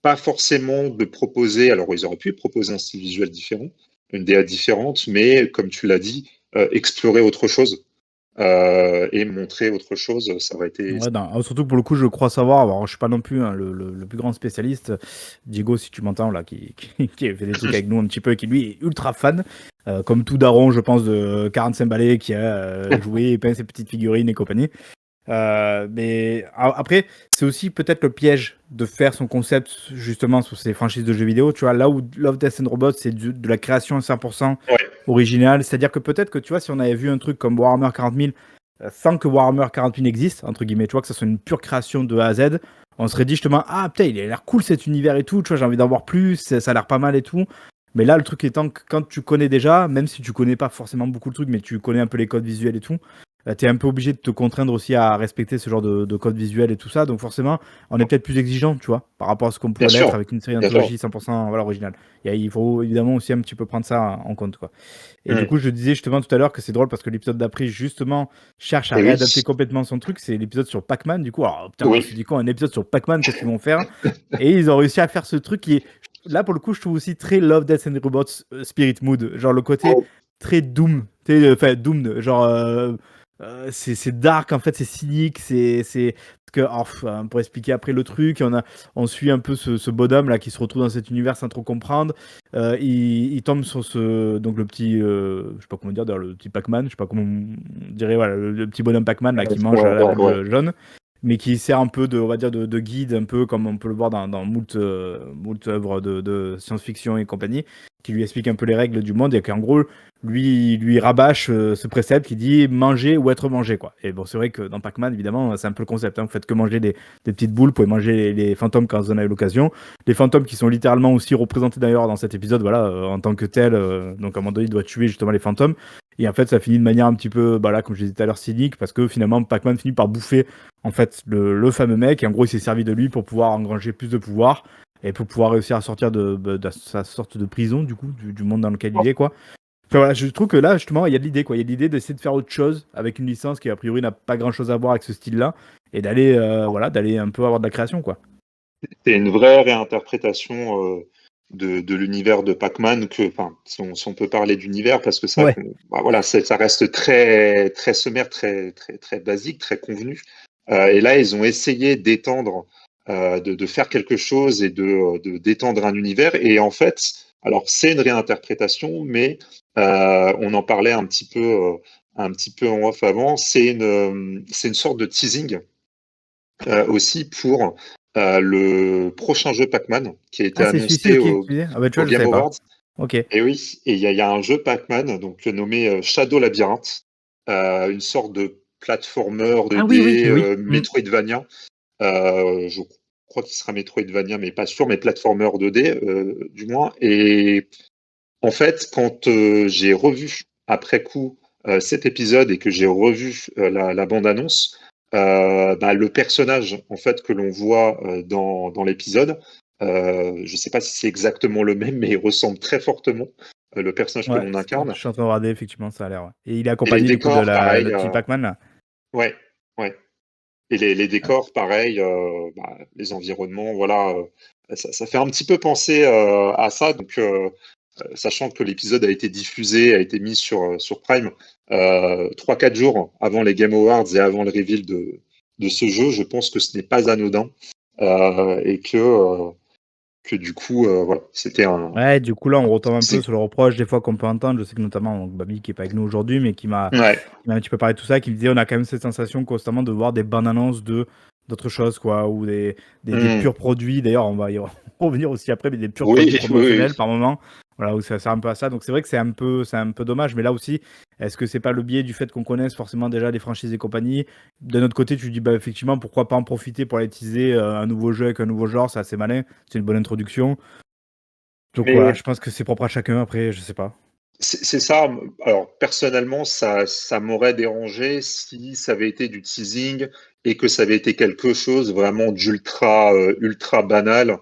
pas forcément de proposer, alors ils auraient pu proposer un style visuel différent, une DA différente, mais comme tu l'as dit, explorer autre chose et montrer autre chose, ça aurait été. Ouais, surtout que pour le coup, je crois savoir, alors je suis pas non plus hein, le plus grand spécialiste, Diego, si tu m'entends, là, qui fait des trucs avec nous un petit peu, et qui lui est ultra fan, comme tout daron, je pense, de 45 balais, qui a joué et peint ses petites figurines et compagnie. Mais après, c'est aussi peut-être le piège de faire son concept justement sur ces franchises de jeux vidéo. Tu vois, là où Love, Death and Robots, c'est de la création 100% Ouais, originale. C'est-à-dire que peut-être que tu vois, si on avait vu un truc comme Warhammer 40 000 sans que Warhammer 40 000 existe, entre guillemets, tu vois, que ça soit une pure création de A à Z, on serait dit justement, ah putain, il a l'air cool cet univers et tout, tu vois, j'ai envie d'en voir plus, ça a l'air pas mal et tout. Mais là, le truc étant que quand tu connais déjà, même si tu connais pas forcément beaucoup le truc, mais tu connais un peu les codes visuels et tout, tu es un peu obligé de te contraindre aussi à respecter ce genre de code visuel et tout ça. Donc forcément, on est peut-être plus exigeant, tu vois, par rapport à ce qu'on bien pourrait l'être sûr, avec une série bien sûr. d'anthologie 100% voilà, originale. Il faut évidemment aussi un petit peu prendre ça en compte, quoi. Et du Mm. coup, je disais justement tout à l'heure que c'est drôle parce que l'épisode d'après, justement, cherche à Et oui, réadapter complètement son truc. C'est l'épisode sur Pac-Man, du coup. Alors, putain, on oui, s'est dit quoi, un épisode sur Pac-Man, qu'est-ce qu'ils vont faire? Et ils ont réussi à faire ce truc qui est, là, pour le coup, je trouve aussi très Love, Death and Robots Spirit Mood. Genre le côté très Doom. Enfin, Doom, genre. C'est dark, en fait, c'est cynique, c'est. Parce que, pour expliquer après le truc, on suit un peu ce bonhomme là qui se retrouve dans cet univers sans trop comprendre. Il tombe sur donc le petit, je sais pas comment dire, d'ailleurs, le petit Pac-Man, je sais pas comment on dirait, voilà, le petit bonhomme Pac-Man là qui mange ouais, la ouais, ouais. boule jaune, mais qui sert un peu de, on va dire, de guide, un peu comme on peut le voir dans moult œuvres de science-fiction et compagnie, qui lui explique un peu les règles du monde, et qu'en gros, lui rabâche ce précepte qui dit manger ou être mangé, quoi. Et bon, c'est vrai que dans Pac-Man, évidemment, c'est un peu le concept, hein. Vous faites que manger des petites boules, vous pouvez manger les fantômes quand vous en avez l'occasion. Les fantômes qui sont littéralement aussi représentés d'ailleurs dans cet épisode, voilà, en tant que tel. Donc à un moment donné, il doit tuer justement les fantômes. Et en fait, ça finit de manière un petit peu, bah là, comme je disais tout à l'heure, cynique, parce que finalement, Pac-Man finit par bouffer en fait le fameux mec. Et en gros, il s'est servi de lui pour pouvoir engranger plus de pouvoir et pour pouvoir réussir à sortir de sa sorte de prison, du coup, du monde dans lequel il est, quoi. Enfin, voilà, je trouve que là, justement, il y a de l'idée, quoi. Il y a de l'idée d'essayer de faire autre chose avec une licence qui, a priori, n'a pas grand-chose à voir avec ce style-là, et d'aller, voilà, d'aller un peu avoir de la création, quoi. C'est une vraie réinterprétation de l'univers de Pac-Man, si on peut parler d'univers, parce que ça, Ouais. voilà, ça reste très, très sommaire, très, très, très basique, très convenu. Et là, ils ont essayé d'étendre, de faire quelque chose et d'étendre un univers. Et en fait, alors c'est une réinterprétation, mais on en parlait un petit peu en off avant. C'est une sorte de teasing aussi pour le prochain jeu Pac-Man qui a été Ah, c'est celui-ci, annoncé ok, tu disais? Ah bah, tu vois, au je Game savais pas. Awards. Ok. Et oui, et il y a un jeu Pac-Man donc nommé Shadow Labyrinth, une sorte de platformer Ah oui, oui, 2D, oui. Metroidvania. Je crois qu'il sera Metroidvania, mais pas sûr, mais platformer 2D du moins. Et en fait, quand j'ai revu après coup cet épisode et que j'ai revu la bande-annonce, bah, le personnage en fait que l'on voit dans l'épisode, je ne sais pas si c'est exactement le même, mais il ressemble très fortement le personnage que Ouais, l'on je incarne. suis en train de regarder, effectivement, ça a l'air, ouais. Et il est Et les accompagné, du coup, de décors, pareil. la petite Pac-Man, là. Ouais, ouais. Et les décors, pareil, bah, les environnements, voilà, ça fait un petit peu penser à ça. Donc, sachant que l'épisode a été diffusé, a été mis sur Prime 3-4 jours avant les Game Awards et avant le reveal de ce jeu, je pense que ce n'est pas anodin et que du coup, voilà, c'était un Ouais, du coup, là, on retombe un peu teasing. sur le reproche des fois qu'on peut entendre. Je sais que notamment donc, Babi, qui est pas avec nous aujourd'hui, mais Ouais. qui m'a un petit peu parlé de tout ça, qui me disait on a quand même cette sensation constamment de voir des bandes annonces d'autres choses, quoi, ou des Hmm. purs produits. D'ailleurs, on va y revenir aussi après, mais des purs produits Oui, oui, promotionnels oui. par moment. Voilà, où ça sert un peu à ça. Donc c'est vrai que c'est un peu dommage, mais là aussi, est-ce que c'est pas le biais du fait qu'on connaisse forcément déjà les franchises et compagnie? De notre côté, tu dis bah effectivement, pourquoi pas en profiter pour aller teaser un nouveau jeu avec un nouveau genre, c'est assez malin, c'est une bonne introduction. Donc voilà, Mais je pense que c'est propre à chacun. Après, je sais pas. c'est ça. Alors, personnellement, ça m'aurait dérangé si ça avait été du teasing et que ça avait été quelque chose vraiment d'ultra ultra banal,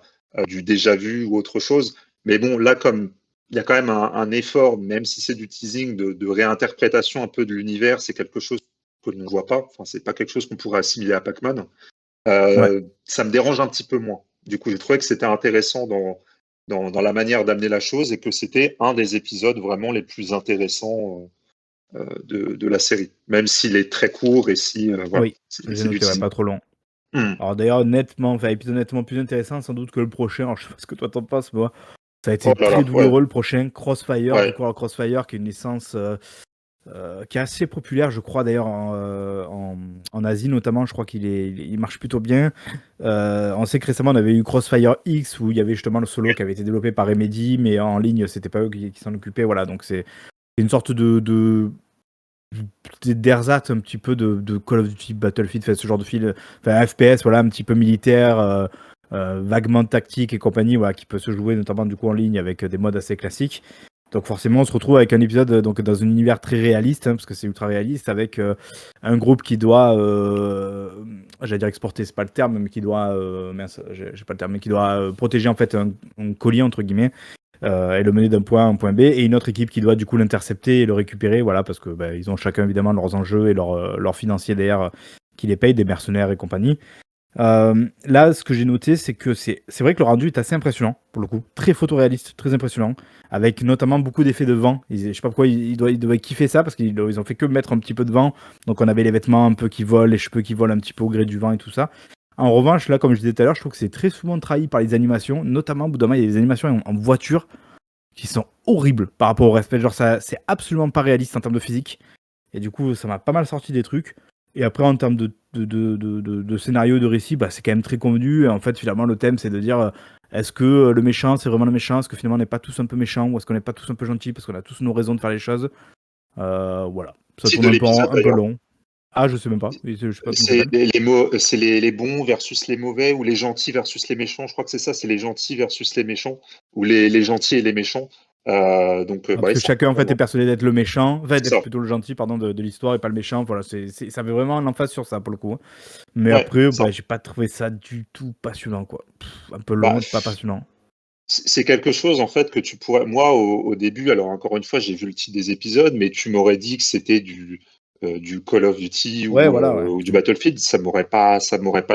du déjà vu ou autre chose. Mais bon, là, comme il y a quand même un effort, même si c'est du teasing, de réinterprétation un peu de l'univers, c'est quelque chose que l'on ne voit pas. Enfin, c'est pas quelque chose qu'on pourrait assimiler à Pac-Man. Ouais. Ça me dérange un petit peu moins. Du coup, j'ai trouvé que c'était intéressant dans la manière d'amener la chose et que c'était un des épisodes vraiment les plus intéressants de la série, même s'il est très court et si voilà, Oui, j'ai c'est du noté, ouais, teasing. pas trop long. Hmm. Alors d'ailleurs, épisode nettement plus intéressant sans doute que le prochain. Alors je sais pas ce que toi t'en penses, mais moi, ça a Oh été là très là, ouais, douloureux le prochain. Crossfire, du ouais. coup, alors Crossfire, qui est une licence qui est assez populaire, je crois d'ailleurs en Asie notamment. Je crois il marche plutôt bien. On sait que récemment on avait eu Crossfire X où il y avait justement le solo qui avait été développé par Remedy, mais en ligne c'était pas eux qui s'en occupaient. Voilà, donc c'est une sorte d'ersatz un petit peu de Call of Duty, Battlefield, fait ce genre de fil, enfin FPS, voilà, un petit peu militaire, vaguement tactique et compagnie, voilà, qui peut se jouer notamment du coup en ligne avec des modes assez classiques. Donc forcément, on se retrouve avec un épisode donc dans un univers très réaliste, parce que c'est ultra réaliste, avec un groupe qui doit, j'allais dire exporter, c'est pas le terme, mais qui doit, mince, j'ai pas le terme, mais qui doit protéger en fait un colis entre guillemets et le mener d'un point A à un point B, et une autre équipe qui doit du coup l'intercepter et le récupérer, voilà, parce que bah, ils ont chacun évidemment leurs enjeux et leurs financiers derrière qui les payent, des mercenaires et compagnie. Là, ce que j'ai noté, c'est que c'est vrai que le rendu est assez impressionnant, pour le coup. Très photoréaliste, très impressionnant, avec notamment beaucoup d'effets de vent. Je sais pas pourquoi ils doivent kiffer ça, parce qu'ils ont fait que mettre un petit peu de vent. Donc on avait les vêtements un peu qui volent, les cheveux qui volent un petit peu au gré du vent et tout ça. En revanche, là, comme je disais tout à l'heure, je trouve que c'est très souvent trahi par les animations, notamment au bout d'un moment, il y a des animations en voiture qui sont horribles par rapport au respect. Genre, ça, c'est absolument pas réaliste en termes de physique. Et du coup, ça m'a pas mal sorti des trucs. Et après, en termes de scénario et de récit, bah, c'est quand même très convenu. Et en fait, finalement, le thème, c'est de dire est-ce que le méchant, c'est vraiment le méchant? Est-ce que finalement, on n'est pas tous un peu méchants? Ou est-ce qu'on n'est pas tous un peu gentils parce qu'on a tous nos raisons de faire les choses? Voilà. Ça C'est tourne de un peu, l'épisode un peu d'ailleurs. long. Ah, je sais même pas. Je sais pas comment ça C'est s'appelle. c'est les bons versus les mauvais ou les gentils versus les méchants. Je crois que c'est ça, c'est les gentils versus les méchants ou les gentils et les méchants. Donc, Parce ouais, que ça chacun en fait est persuadé d'être le méchant, enfin c'est d'être ça. plutôt le gentil pardon de l'histoire et pas le méchant. Voilà, ça avait vraiment l'emphase sur ça pour le coup, hein. Mais Ouais, après, ça. bah, j'ai pas trouvé ça du tout passionnant quoi. Un peu Bah, long, pas passionnant. c'est quelque chose en fait que tu pourrais. Moi, au début, alors encore une fois, j'ai vu le titre des épisodes, mais tu m'aurais dit que c'était du Call of Duty Ouais, voilà, ouais. ou du Battlefield, ça m'aurait pas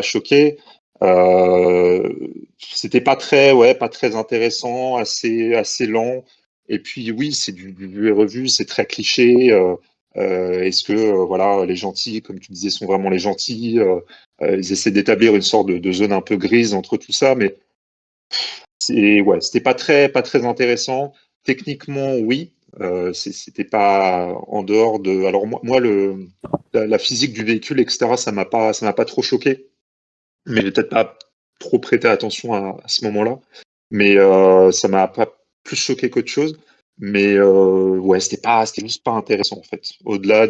choqué. Euh, C'était pas très, ouais, pas très intéressant, assez lent. Et puis oui, c'est du vu et revu, c'est très cliché. Est-ce que voilà, les gentils, comme tu disais, sont vraiment les gentils? Ils essaient d'établir une sorte de zone un peu grise entre tout ça, mais ouais, c'était pas très intéressant. Techniquement, oui, c'était pas en dehors de. Alors moi la physique du véhicule, etc., ça m'a pas trop choqué, mais j'ai peut-être pas trop prêté attention à ce moment-là. Mais ça m'a pas plus choqué qu'autre chose. Mais ouais, c'était juste pas intéressant en fait. Au-delà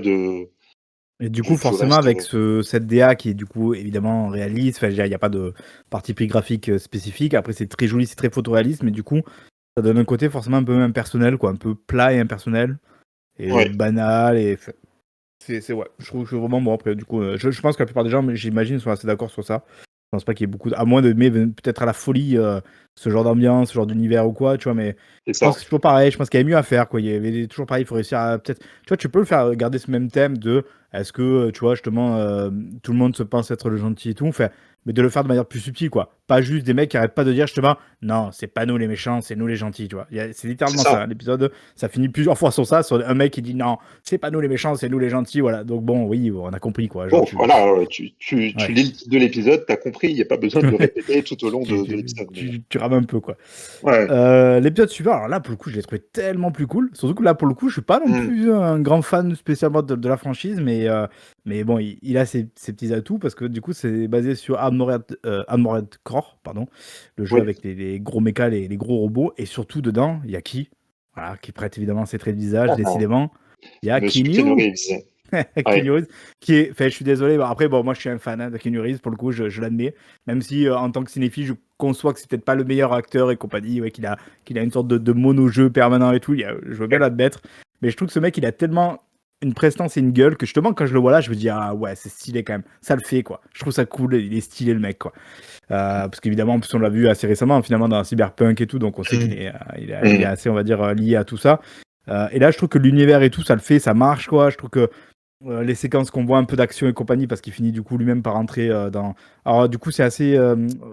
Et du coup, du forcément, reste. avec cette DA qui est du coup évidemment réaliste, enfin, je veux dire, il n'y a pas de parti pris graphique spécifique. Après, c'est très joli, c'est très photoréaliste, mais du coup, ça donne un côté forcément un peu impersonnel, quoi, un peu plat et impersonnel, et Ouais, banal, et ouais, je trouve que vraiment bon. Après, du coup, je pense que la plupart des gens, mais j'imagine, sont assez d'accord sur ça. Je pense pas qu'il y ait beaucoup, à moins d'aimer peut-être à la folie ce genre d'ambiance, ce genre d'univers ou quoi, tu vois, mais c'est je pense ça. que c'est toujours pareil. Je pense qu'il y avait mieux à faire, quoi. Il y avait toujours pareil. Il faut réussir à peut-être, tu vois, tu peux le faire garder ce même thème de est-ce que, tu vois, justement, tout le monde se pense être le gentil et tout, enfin, mais de le faire de manière plus subtile, quoi. Pas juste des mecs qui arrêtent pas de dire justement, non, c'est pas nous les méchants, c'est nous les gentils, tu vois. C'est C'est littéralement ça, ça. hein. L'épisode, ça finit plusieurs fois sur ça, sur un mec qui dit non, c'est pas nous les méchants, c'est nous les gentils, voilà. Donc bon, oui, on a compris, quoi. Genre, Bon, voilà, ouais, tu ouais. lis le titre de l'épisode, t'as compris, il n'y a pas besoin de le Ouais. répéter tout au long tu, de tu, l'épisode. tu rames un peu, quoi. Ouais. L'épisode suivant, alors là, pour le coup, je l'ai trouvé tellement plus cool. Surtout que là, pour le coup, je suis pas non Mm. plus un grand fan spécialement de la franchise, mais bon, il a ses petits atouts parce que du coup, c'est basé sur Armored Core, pardon, le jeu Oui. avec les gros mechas, les gros robots, et surtout dedans, il y a qui? Voilà, qui prête évidemment ses traits de visage, décidément. Il y a Monsieur Keanu Keanu! Reeves. Keanu Ouais. Reeves, qui est, enfin, je suis désolé, bon, après, bon, moi, je suis un fan hein, de Keanu Reeves, pour le coup, je l'admets, même si, en tant que cinéphile, je conçois que c'est peut-être pas le meilleur acteur et compagnie, ouais, qu'il a une sorte de mono-jeu permanent et tout, je veux bien l'admettre, mais je trouve que ce mec, il a tellement une prestance et une gueule que justement, quand je le vois là, je me dis, ah ouais, c'est stylé quand même, ça le fait, quoi. Je trouve ça cool, il est stylé, le mec, quoi. Parce qu'évidemment, en plus, on l'a vu assez récemment, finalement, dans Cyberpunk et tout, donc on sait qu'il Mm. est, il est Mm. assez, on va dire, lié à tout ça. Et là, je trouve que l'univers et tout, ça le fait, ça marche, quoi. Je trouve que les séquences qu'on voit un peu d'action et compagnie, parce qu'il finit du coup lui-même par entrer dans. Alors du coup c'est assez,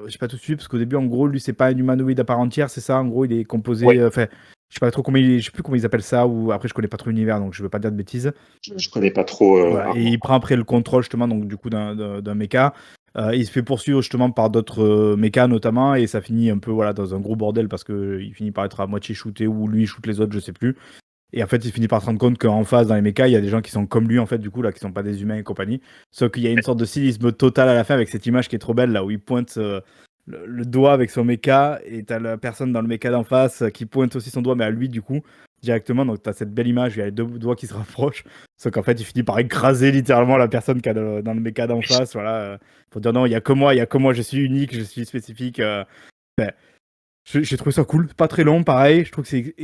j'ai pas tout de suite parce qu'au début en gros lui c'est pas un humanoïde à part entière, c'est ça. En gros il est composé, Ouais. enfin je sais pas trop je sais plus comment ils appellent ça ou après je connais pas trop l'univers donc je veux pas dire de bêtises. Je connais pas trop Voilà et il prend après le contrôle justement donc du coup d'un méca. Il se fait poursuivre justement par d'autres mécas notamment et ça finit un peu voilà dans un gros bordel parce que il finit par être à moitié shooté ou lui shoot les autres je sais plus. Et en fait, il finit par se rendre compte qu'en face, dans les mechas, il y a des gens qui sont comme lui, en fait, du coup, là, qui sont pas des humains et compagnie. Sauf qu'il y a une sorte de cynisme total à la fin avec cette image qui est trop belle, là, où il pointe le doigt avec son mecha, et t'as la personne dans le mecha d'en face qui pointe aussi son doigt, mais à lui, du coup, directement. Donc, t'as cette belle image, où il y a les deux doigts qui se rapprochent. Sauf qu'en fait, il finit par écraser littéralement la personne qui a dans le mecha d'en face, voilà, pour dire non, il y a que moi, je suis unique, je suis spécifique. Ben, j'ai trouvé ça cool, pas très long, pareil. Je trouve que c'est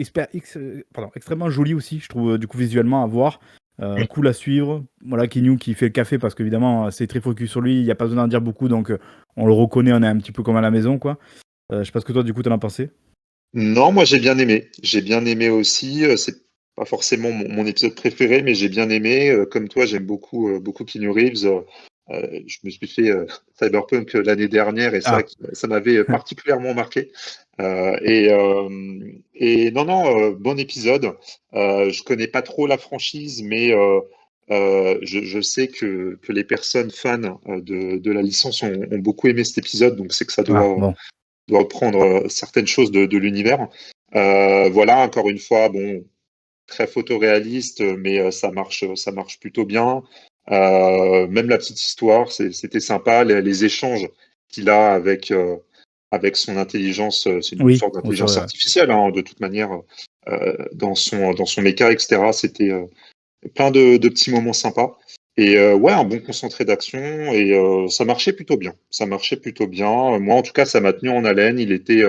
extrêmement joli aussi. Je trouve du coup visuellement à voir, cool à suivre. Voilà, Kinyu qui fait le café parce qu'évidemment c'est très focus sur lui. Il n'y a pas besoin d'en dire beaucoup, donc on le reconnaît. On est un petit peu comme à la maison, quoi. Je sais pas ce que toi du coup t'en as pensé. Non, moi j'ai bien aimé. J'ai bien aimé aussi. C'est pas forcément mon épisode préféré, mais j'ai bien aimé. Comme toi, j'aime beaucoup Keanu Reeves. Je me suis fait Cyberpunk l'année dernière et c'est vrai Ah, que ça m'avait particulièrement marqué. Et non, non, bon épisode. Je connais pas trop la franchise, mais je sais que les personnes fans de la licence ont beaucoup aimé cet épisode, donc c'est que ça bon. doit reprendre certaines choses de l'univers. Voilà, encore une fois, bon, très photoréaliste, mais ça marche plutôt bien. Même la petite histoire, c'était sympa. Les échanges qu'il a avec son intelligence, c'est une Oui, sorte on saurait, d'intelligence ouais. artificielle, hein, de toute manière, dans son méca, etc. C'était plein de petits moments sympas. Et ouais, un bon concentré d'action et ça marchait plutôt bien. Ça marchait plutôt bien. Moi, en tout cas, ça m'a tenu en haleine. Il était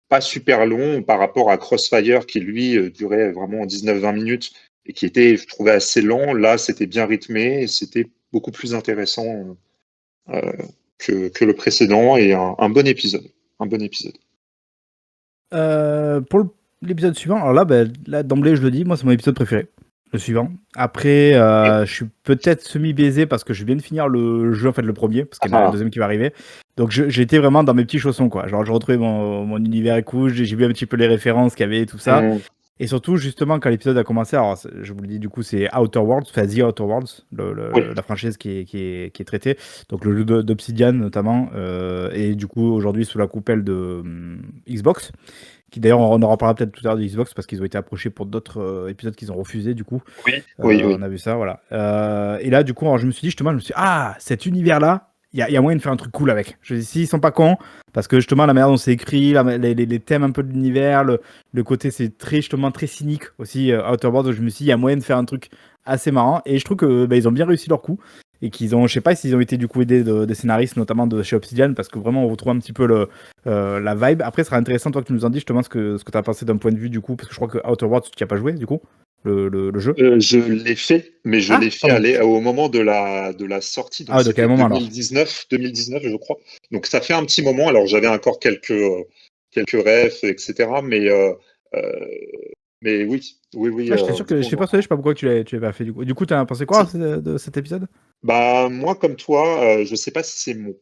pas super long par rapport à Crossfire qui, lui, durait vraiment 19-20 minutes et qui était, je trouvais, assez lent. Là, c'était bien rythmé et c'était beaucoup plus intéressant que le précédent et un bon épisode. Un bon épisode. Pour l'épisode suivant, alors là, là d'emblée, je le dis, moi, c'est mon épisode préféré. Le suivant. Après, je suis peut-être semi-baisé parce que je viens de finir le jeu, en fait, le premier, parce qu'il y en a un deuxième qui va arriver. Donc, j'étais vraiment dans mes petits chaussons, quoi. Genre, je retrouvais mon univers et cool, j'ai vu un petit peu les références qu'il y avait et tout ça. Et surtout, justement, quand l'épisode a commencé, alors je vous le dis, du coup, c'est Outer Worlds, enfin The Outer Worlds, la franchise qui est traitée. Donc, le jeu d'Obsidian, notamment, et du coup, aujourd'hui, sous la coupelle de Xbox. Qui d'ailleurs, on en reparlera peut-être tout à l'heure de Xbox parce qu'ils ont été approchés pour d'autres épisodes qu'ils ont refusés, du coup. Oui. On a vu ça, voilà. Et là, du coup, alors, je me suis dit, justement, cet univers-là, il y a moyen de faire un truc cool avec. Je me dis, s'ils sont pas cons, parce que justement, la manière dont c'est écrit, les thèmes un peu de l'univers, le côté, c'est justement très cynique aussi, Outer Worlds, je me suis dit, il y a moyen de faire un truc assez marrant. Et je trouve que ils ont bien réussi leur coup. Et qu'ils ont, je sais pas s'ils ont été du coup aidés des scénaristes, notamment de chez Obsidian, parce que vraiment on retrouve un petit peu la vibe. Après, ce sera intéressant, toi, que tu nous en dis justement ce que tu as pensé d'un point de vue du coup, parce que je crois que Outer Worlds, tu n'y as pas joué du coup, le jeu. Je l'ai fait, mais je l'ai fait au moment de la sortie. Donc de quel moment 2019, je crois. Donc ça fait un petit moment. Alors j'avais encore quelques refs, etc. Mais oui. J'étais sûr que je sais pas pourquoi tu l'avais pas fait du coup. Du coup, tu as pensé quoi de cet épisode? Bah moi, comme toi, je sais pas si c'est mon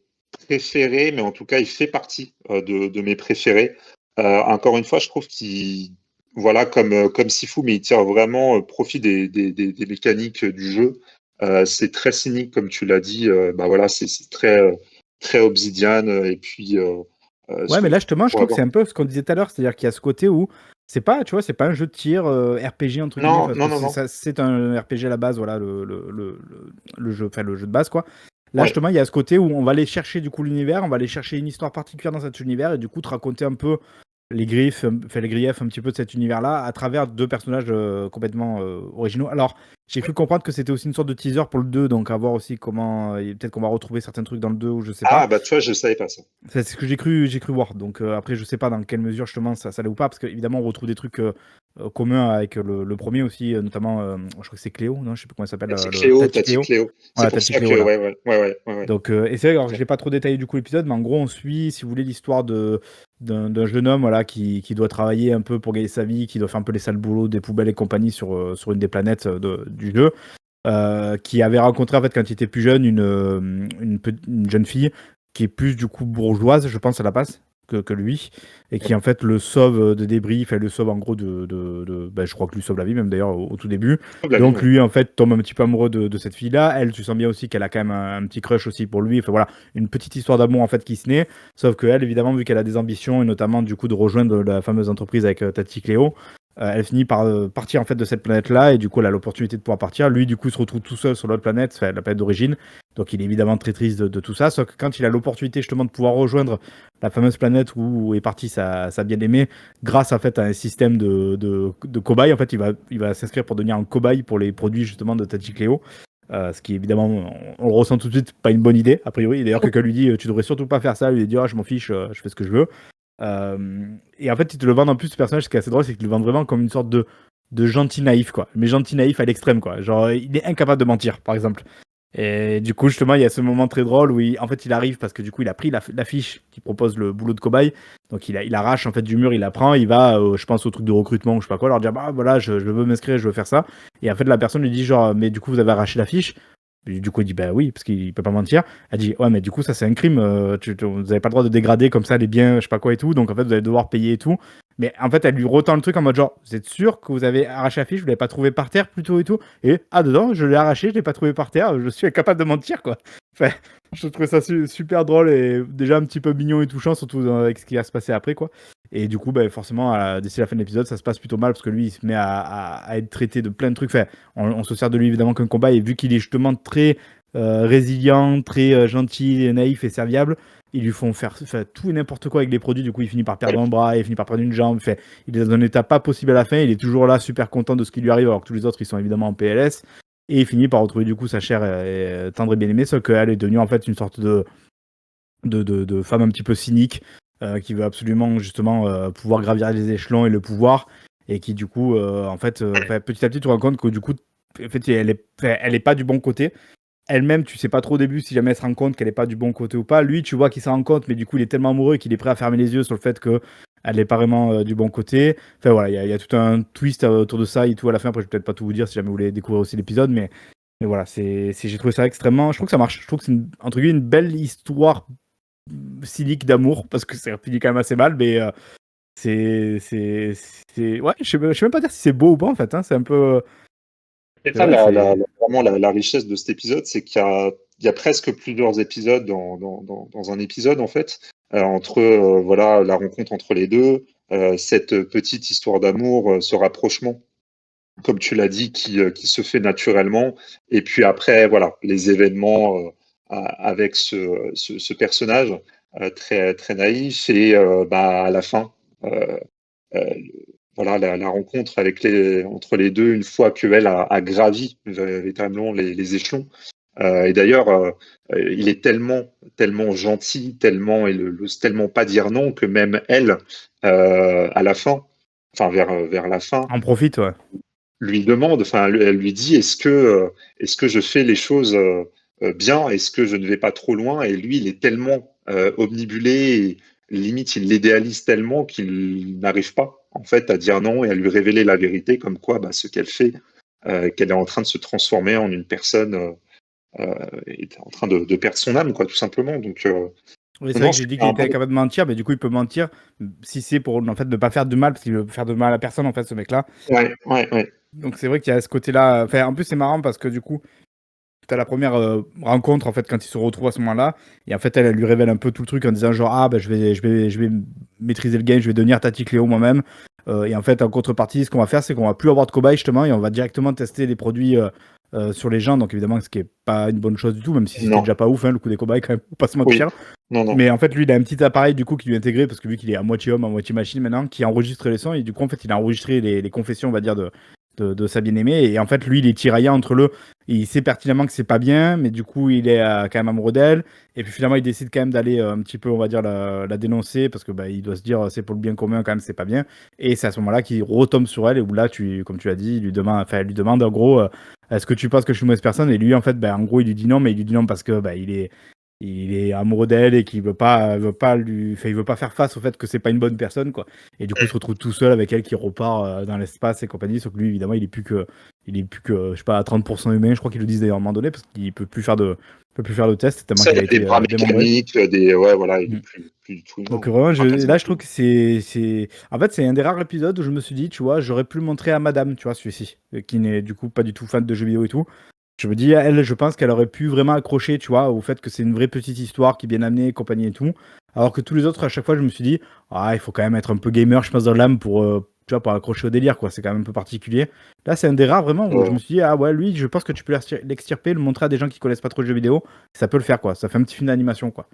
préféré, mais en tout cas, il fait partie de mes préférés. Encore une fois, je trouve qu'il comme Sifu, mais il tire vraiment profit des mécaniques du jeu. C'est très cynique, comme tu l'as dit. C'est très Obsidian. Et puis. Ouais, mais là, justement, je trouve que c'est un peu ce qu'on disait tout à l'heure, c'est-à-dire qu'il y a ce côté où c'est pas un jeu de tir RPG entre guillemets. Non. C'est un RPG à la base, voilà, le jeu de base, quoi. Là, justement, il y a ce côté où on va aller chercher du coup l'univers, on va aller chercher une histoire particulière dans cet univers et du coup te raconter un peu les griefs un petit peu de cet univers-là à travers deux personnages complètement originaux. Alors, j'ai cru comprendre que c'était aussi une sorte de teaser pour le 2, donc à voir aussi comment. Peut-être qu'on va retrouver certains trucs dans le 2 ou je sais pas. Ah, bah tu vois, je savais pas ça. C'est ce que j'ai cru voir. Donc après, je sais pas dans quelle mesure justement ça l'est ou pas, parce qu'évidemment, on retrouve des trucs communs avec le premier aussi, notamment, je crois que c'est Cléo, non? Je sais plus comment il s'appelle. Tati Cléo. Voilà, C'est pour Tati ça Cléo, que, ouais. Donc, et c'est vrai, alors, j'ai pas trop détaillé du coup l'épisode, mais en gros, on suit, si vous voulez, l'histoire d'un jeune homme voilà, qui doit travailler un peu pour gagner sa vie, qui doit faire un peu les sales boulots des poubelles et compagnie sur une des planètes du jeu, qui avait rencontré en fait quand il était plus jeune une jeune fille qui est plus du coup bourgeoise, je pense à la base, que lui, et qui en fait le sauve de débris, enfin le sauve en gros je crois que lui sauve la vie même d'ailleurs au tout début. Donc lui en fait tombe un petit peu amoureux de cette fille-là. Elle, tu sens bien aussi qu'elle a quand même un petit crush aussi pour lui. Enfin voilà, une petite histoire d'amour en fait qui se naît. Sauf que elle, évidemment, vu qu'elle a des ambitions et notamment du coup de rejoindre la fameuse entreprise avec Tati Cléo, elle finit par partir en fait de cette planète-là et du coup elle a l'opportunité de pouvoir partir. Lui du coup se retrouve tout seul sur l'autre planète, enfin, la planète d'origine. Donc il est évidemment très triste de tout ça. Sauf que quand il a l'opportunité justement de pouvoir rejoindre la fameuse planète où est partie sa bien-aimée, grâce en fait à un système de cobaye, en fait il va s'inscrire pour devenir un cobaye pour les produits justement de Tati Cléo. Ce qui évidemment on le ressent tout de suite pas une bonne idée a priori. D'ailleurs quelqu'un lui dit tu devrais surtout pas faire ça, lui dit je m'en fiche, je fais ce que je veux. Et en fait ils te le vendent en plus, ce personnage, ce qui est assez drôle, c'est qu'ils le vendent vraiment comme une sorte de gentil naïf, quoi, mais gentil naïf à l'extrême, quoi. Genre il est incapable de mentir par exemple. Et du coup justement il y a ce moment très drôle où en fait il arrive parce que du coup il a pris l'affiche qui propose le boulot de cobaye, donc il arrache en fait du mur, il la prend, il va je pense au truc de recrutement ou je sais pas quoi, leur dire bah voilà je veux m'inscrire, je veux faire ça, et en fait la personne lui dit genre mais du coup vous avez arraché l'affiche. Du coup, il dit bah oui, parce qu'il peut pas mentir. Elle dit ouais, mais du coup, ça c'est un crime. Vous avez pas le droit de dégrader comme ça les biens, je sais pas quoi et tout. Donc en fait, vous allez devoir payer et tout. Mais en fait, elle lui retend le truc en mode genre, vous êtes sûr que vous avez arraché la fiche, vous l'avez pas trouvé par terre plutôt et tout. Et dedans, je l'ai arraché, je l'ai pas trouvé par terre. Je suis incapable de mentir, quoi. Enfin, je trouve ça super drôle et déjà un petit peu mignon et touchant, surtout avec ce qui va se passer après, quoi. Et du coup, forcément, d'ici la fin de l'épisode, ça se passe plutôt mal parce que lui, il se met à être traité de plein de trucs. Enfin, on se sert de lui évidemment comme combat, et vu qu'il est justement très résilient, très gentil, naïf et serviable, ils lui font faire tout et n'importe quoi avec les produits. Du coup, il finit par perdre un bras, il finit par perdre une jambe. Enfin, il est dans un état pas possible à la fin. Il est toujours là, super content de ce qui lui arrive, alors que tous les autres, ils sont évidemment en PLS. Et il finit par retrouver du coup sa chère tendre et bien-aimée, sauf qu'elle est devenue en fait une sorte de femme un petit peu cynique, qui veut absolument justement pouvoir gravir les échelons et le pouvoir, et qui du coup, en fait, petit à petit, tu te rends compte que du coup, en fait, elle est pas du bon côté. Elle-même, tu sais pas trop au début si jamais elle se rend compte qu'elle est pas du bon côté ou pas. Lui, tu vois qu'il s'en rend compte, mais du coup, il est tellement amoureux qu'il est prêt à fermer les yeux sur le fait que elle est pas vraiment du bon côté. Enfin voilà, il y a tout un twist autour de ça et tout à la fin. Après, je vais peut-être pas tout vous dire si jamais vous voulez découvrir aussi l'épisode, mais voilà, j'ai trouvé ça extrêmement. Je trouve que ça marche. Je trouve que c'est entre guillemets une belle histoire cynique d'amour parce que c'est fini quand même assez mal, mais ouais, je sais même pas dire si c'est beau ou pas en fait. Hein, c'est un peu. Et C'est ça, vrai, c'est. vraiment, la richesse de cet épisode, c'est qu'il y a presque plusieurs épisodes dans un épisode, en fait, entre voilà, la rencontre entre les deux, cette petite histoire d'amour, ce rapprochement, comme tu l'as dit, qui se fait naturellement. Et puis après, voilà, les événements avec ce personnage très, très naïf. Et à la fin, euh, euh, voilà, la rencontre entre les deux, une fois qu'elle a gravi véritablement les échelons. Et d'ailleurs, il est tellement gentil, tellement, il n'ose tellement pas dire non que même elle, à la fin, enfin vers la fin, En profite, ouais. lui demande, enfin, elle lui dit, est-ce que je fais les choses bien? Est-ce que je ne vais pas trop loin? Et lui, il est tellement omnibulé, et limite, il l'idéalise tellement qu'il n'arrive pas, en fait, à dire non et à lui révéler la vérité, comme quoi, ce qu'elle fait, qu'elle est en train de se transformer en une personne, est en train de perdre son âme, quoi, tout simplement. Donc, Oui, c'est vrai non, que j'ai c'est dit qu'il un était bon. capable de mentir, mais du coup, il peut mentir si c'est pour en fait ne pas faire de mal, parce qu'il veut faire de mal à personne en fait, ce mec-là. Ouais, ouais, ouais. Donc c'est vrai qu'il y a ce côté-là. Enfin, en plus, c'est marrant parce que du coup, t'as la première rencontre en fait quand ils se retrouvent à ce moment-là, et en fait, elle lui révèle un peu tout le truc en disant genre ah bah je vais maîtriser le game, je vais devenir Tati Cléo moi-même. Et en fait, en contrepartie, ce qu'on va faire, c'est qu'on va plus avoir de cobayes justement, et on va directement tester les produits sur les gens. Donc évidemment, ce qui est pas une bonne chose du tout, même si c'était Non, déjà pas ouf, hein, le coup des cobayes quand même, faut pas se oui, mentir. non, non. Mais en fait, lui, il a un petit appareil du coup qui lui est intégré parce que vu qu'il est à moitié homme, à moitié machine maintenant, qui enregistre les sons, et du coup, en fait, il a enregistré les confessions, on va dire, de sa bien-aimée. Et en fait, lui, il est tiraillé entre le. Il sait pertinemment que c'est pas bien, mais du coup, il est quand même amoureux d'elle. Et puis finalement, il décide quand même d'aller un petit peu, on va dire, la dénoncer parce que il doit se dire c'est pour le bien commun, quand même, c'est pas bien. Et c'est à ce moment-là qu'il retombe sur elle et où là, comme tu l'as dit, elle lui demande en gros, est-ce que tu penses que je suis une mauvaise personne? Et lui, en fait, en gros, il lui dit non, mais il lui dit non parce que il est amoureux d'elle et qu'il veut pas faire face au fait que c'est pas une bonne personne, quoi. Et du coup, il se retrouve tout seul avec elle qui repart dans l'espace et compagnie. Sauf que lui, évidemment, il est plus que, je sais pas, à 30% humain. Je crois qu'ils le disent d'ailleurs à un moment donné parce qu'il peut plus faire de test tellement Ça, qu'il il y a a des été bras démembré. mécaniques, ouais, voilà, il Mm. est plus du tout humain, Donc hein. vraiment, Enfin, quasiment là, je trouve plus. que en fait, c'est un des rares épisodes où je me suis dit, tu vois, j'aurais pu le montrer à Madame, tu vois, celui-ci, qui n'est du coup pas du tout fan de jeux vidéo et tout. Je me dis, elle, je pense qu'elle aurait pu vraiment accrocher, tu vois, au fait que c'est une vraie petite histoire qui est bien amenée, compagnie et tout. Alors que tous les autres, à chaque fois, je me suis dit, il faut quand même être un peu gamer, je pense, dans l'âme pour, tu vois, pour accrocher au délire, quoi. C'est quand même un peu particulier. Là, c'est un des rares vraiment où je me suis dit, ah ouais, lui, je pense que tu peux l'extirper, le montrer à des gens qui connaissent pas trop le jeu vidéo. Ça peut le faire, quoi. Ça fait un petit film d'animation, quoi.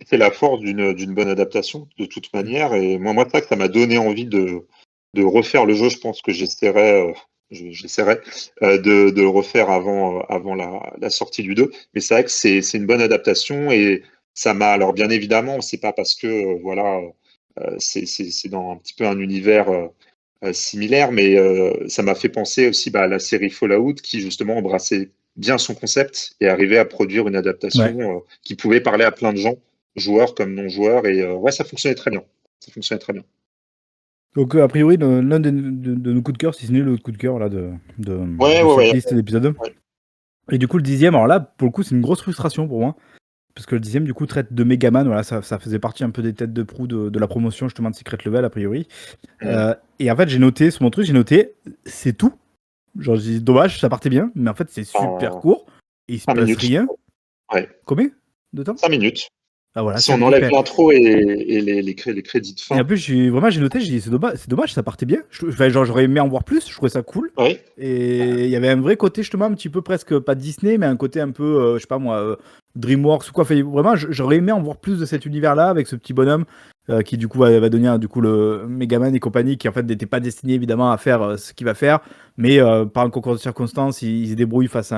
C'est la force d'une bonne adaptation, de toute manière. Et moi, ça m'a donné envie de refaire le jeu. Je pense que j'essaierai de le refaire avant la sortie du 2. Mais c'est vrai que c'est une bonne adaptation. Et ça m'a, alors bien évidemment, c'est pas parce que, voilà, c'est dans un petit peu un univers similaire, mais ça m'a fait penser aussi à la série Fallout qui, justement, embrassait bien son concept et arrivait à produire une Ouais. adaptation qui pouvait parler à plein de gens, joueurs comme non-joueurs, et ouais, ça fonctionnait très bien. Ça fonctionnait très bien. Donc, a priori, l'un de nos coups de cœur, si ce n'est le coup de cœur là, Ouais, de ouais, cette ouais. liste d'épisodes. Ouais. Et du coup, le 10e, alors là, pour le coup, c'est une grosse frustration pour moi. Parce que le 10e, du coup, traite de Megaman. Voilà, ça faisait partie un peu des têtes de proue de la promotion, justement, de Secret Level, a priori. Mm. Et en fait, j'ai noté, sur mon truc, c'est tout. Genre, j'ai dit, dommage, ça partait bien. Mais en fait, c'est super En court. Et il se 5 passe minutes. rien. Ouais. Combien de temps? 5 minutes. Ah voilà, Si ça on me enlève fait. l'intro et les crédits de Et en fin. plus, j'ai noté, j'ai dit, c'est dommage, ça partait bien. Enfin, genre, j'aurais aimé en voir plus, je trouvais ça cool. Oui. Et il y avait un vrai côté, justement, un petit peu presque, pas Disney, mais un côté un peu, je sais pas moi, DreamWorks ou quoi. Enfin, vraiment, j'aurais aimé en voir plus de cet univers-là, avec ce petit bonhomme qui, du coup, va devenir du coup, le Megaman et compagnie, qui, en fait, n'était pas destiné, évidemment, à faire ce qu'il va faire. Mais par un concours de circonstances, il se débrouille face à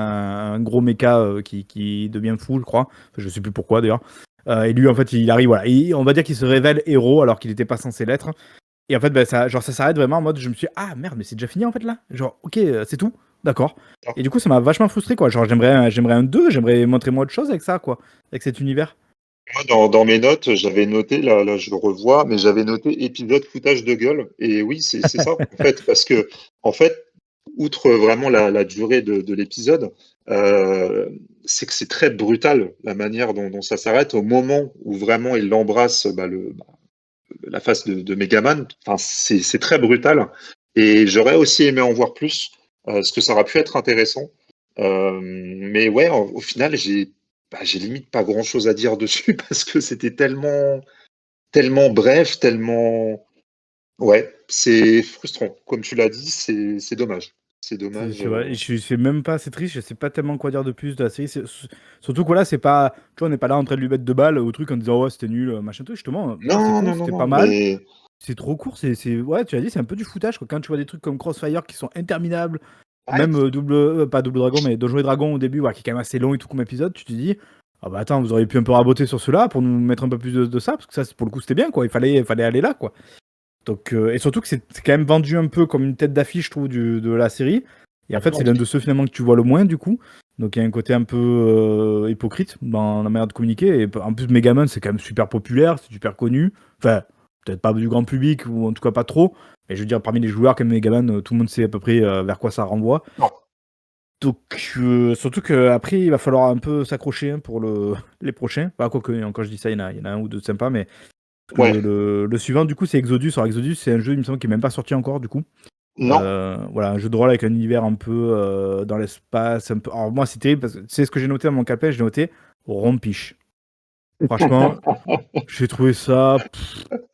un gros méca qui devient fou, je crois. Enfin, je sais plus pourquoi, d'ailleurs. Et lui, en fait, il arrive, voilà. Et on va dire qu'il se révèle héros alors qu'il n'était pas censé l'être. Et en fait, bah, ça s'arrête vraiment en mode, je me suis dit, ah merde, mais c'est déjà fini en fait là. Genre, ok, c'est tout, d'accord. Et du coup, ça m'a vachement frustré, quoi. Genre, j'aimerais un 2, j'aimerais montrer moi autre chose avec ça, quoi. Avec cet univers. Moi, dans mes notes, j'avais noté, là je le revois, mais j'avais noté épisode foutage de gueule. Et oui, c'est ça, en fait, parce que, en fait, outre vraiment la durée de l'épisode, c'est que c'est très brutal la manière dont ça s'arrête au moment où vraiment il embrasse la face de Megaman. Enfin, c'est très brutal. Et j'aurais aussi aimé en voir plus, parce que ça aurait pu être intéressant. Mais ouais, au final, j'ai limite pas grand-chose à dire dessus parce que c'était tellement bref, tellement. Ouais, c'est frustrant. Comme tu l'as dit, c'est dommage. C'est dommage. Ouais, je sais même pas, c'est triste, je sais pas tellement quoi dire de plus de la série. Surtout que là, c'est pas. Tu vois, on n'est pas là en train de lui mettre 2 balles au truc en disant, ouais, c'était nul, machin truc. Justement, c'est Non, cool, non, non, c'était non, pas mal. mais C'est trop court, ouais, tu l'as dit, c'est un peu du foutage, quoi. Quand tu vois des trucs comme Crossfire qui sont interminables, ouais, même pas Double Dragon, mais Donjons et Dragons au début, ouais, qui est quand même assez long et tout comme épisode, tu te dis, ah bah attends, vous auriez pu un peu raboter sur cela pour nous mettre un peu plus de ça, parce que ça, pour le coup, c'était bien, quoi. Il fallait aller là, quoi. Donc, et surtout que c'est quand même vendu un peu comme une tête d'affiche, je trouve, de la série. Et en fait, c'est l'un de ceux finalement que tu vois le moins, du coup. Donc, il y a un côté un peu hypocrite dans la manière de communiquer. Et en plus, Megaman, c'est quand même super populaire, c'est super connu. Enfin, peut-être pas du grand public, ou en tout cas pas trop. Mais je veux dire, parmi les joueurs, comme Megaman, tout le monde sait à peu près vers quoi ça renvoie. non. Donc, surtout qu'après, il va falloir un peu s'accrocher hein, pour les prochains. Enfin, quoique, quand je dis ça, il y en a un ou deux sympas, mais Ouais, le suivant, du coup, c'est Exodus. Alors, Exodus, c'est un jeu, il me semble, qui est même pas sorti encore, du coup. non. Voilà, un jeu de rôle avec un univers un peu dans l'espace. Un peu. Alors, moi, c'est terrible parce que c'est ce que j'ai noté dans mon calepin. J'ai noté rompiche. Franchement, j'ai trouvé ça.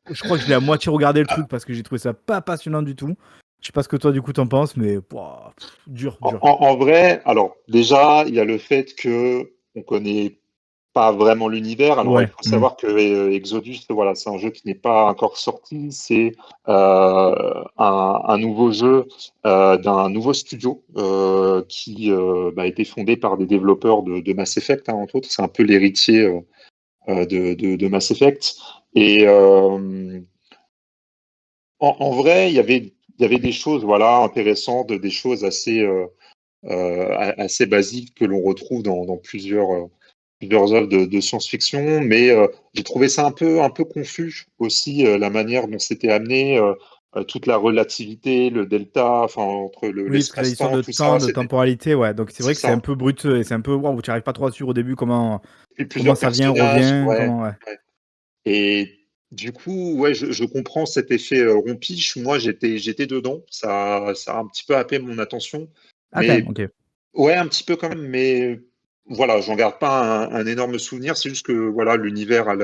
Je crois que je l'ai à moitié regardé le truc parce que j'ai trouvé ça pas passionnant du tout. Je sais pas ce que toi, du coup, t'en penses, mais dur, dur. En vrai, alors déjà, il y a le fait que on connaît pas vraiment l'univers. Alors, il Ouais. faut savoir que Exodus, voilà, c'est un jeu qui n'est pas encore sorti. C'est un nouveau jeu d'un nouveau studio qui a été fondé par des développeurs de Mass Effect, hein, entre autres. C'est un peu l'héritier de Mass Effect. Et en vrai, il y avait des choses, voilà, intéressantes, des choses assez basiques que l'on retrouve dans plusieurs œuvres de science-fiction, mais j'ai trouvé ça un peu confus aussi, la manière dont c'était amené, toute la relativité, le delta, enfin entre Oui, parce que c'est l'histoire l'espace-temps, de tout ça, temps, de temporalité, ouais. Donc c'est c'est vrai que c'est un ça. peu brut et c'est un peu. Waouh, tu arrives pas trop à suivre au début Et comment plusieurs ça vient, personnages, revient, ouais, comment. Ouais. ouais. Et du coup, ouais, je comprends cet effet rompiche. Moi, j'étais dedans. Ça a un petit peu happé mon attention, Ah, quand même, mais ok. ouais, un petit peu quand même, mais voilà, j'en garde pas un énorme souvenir. C'est juste que voilà, l'univers a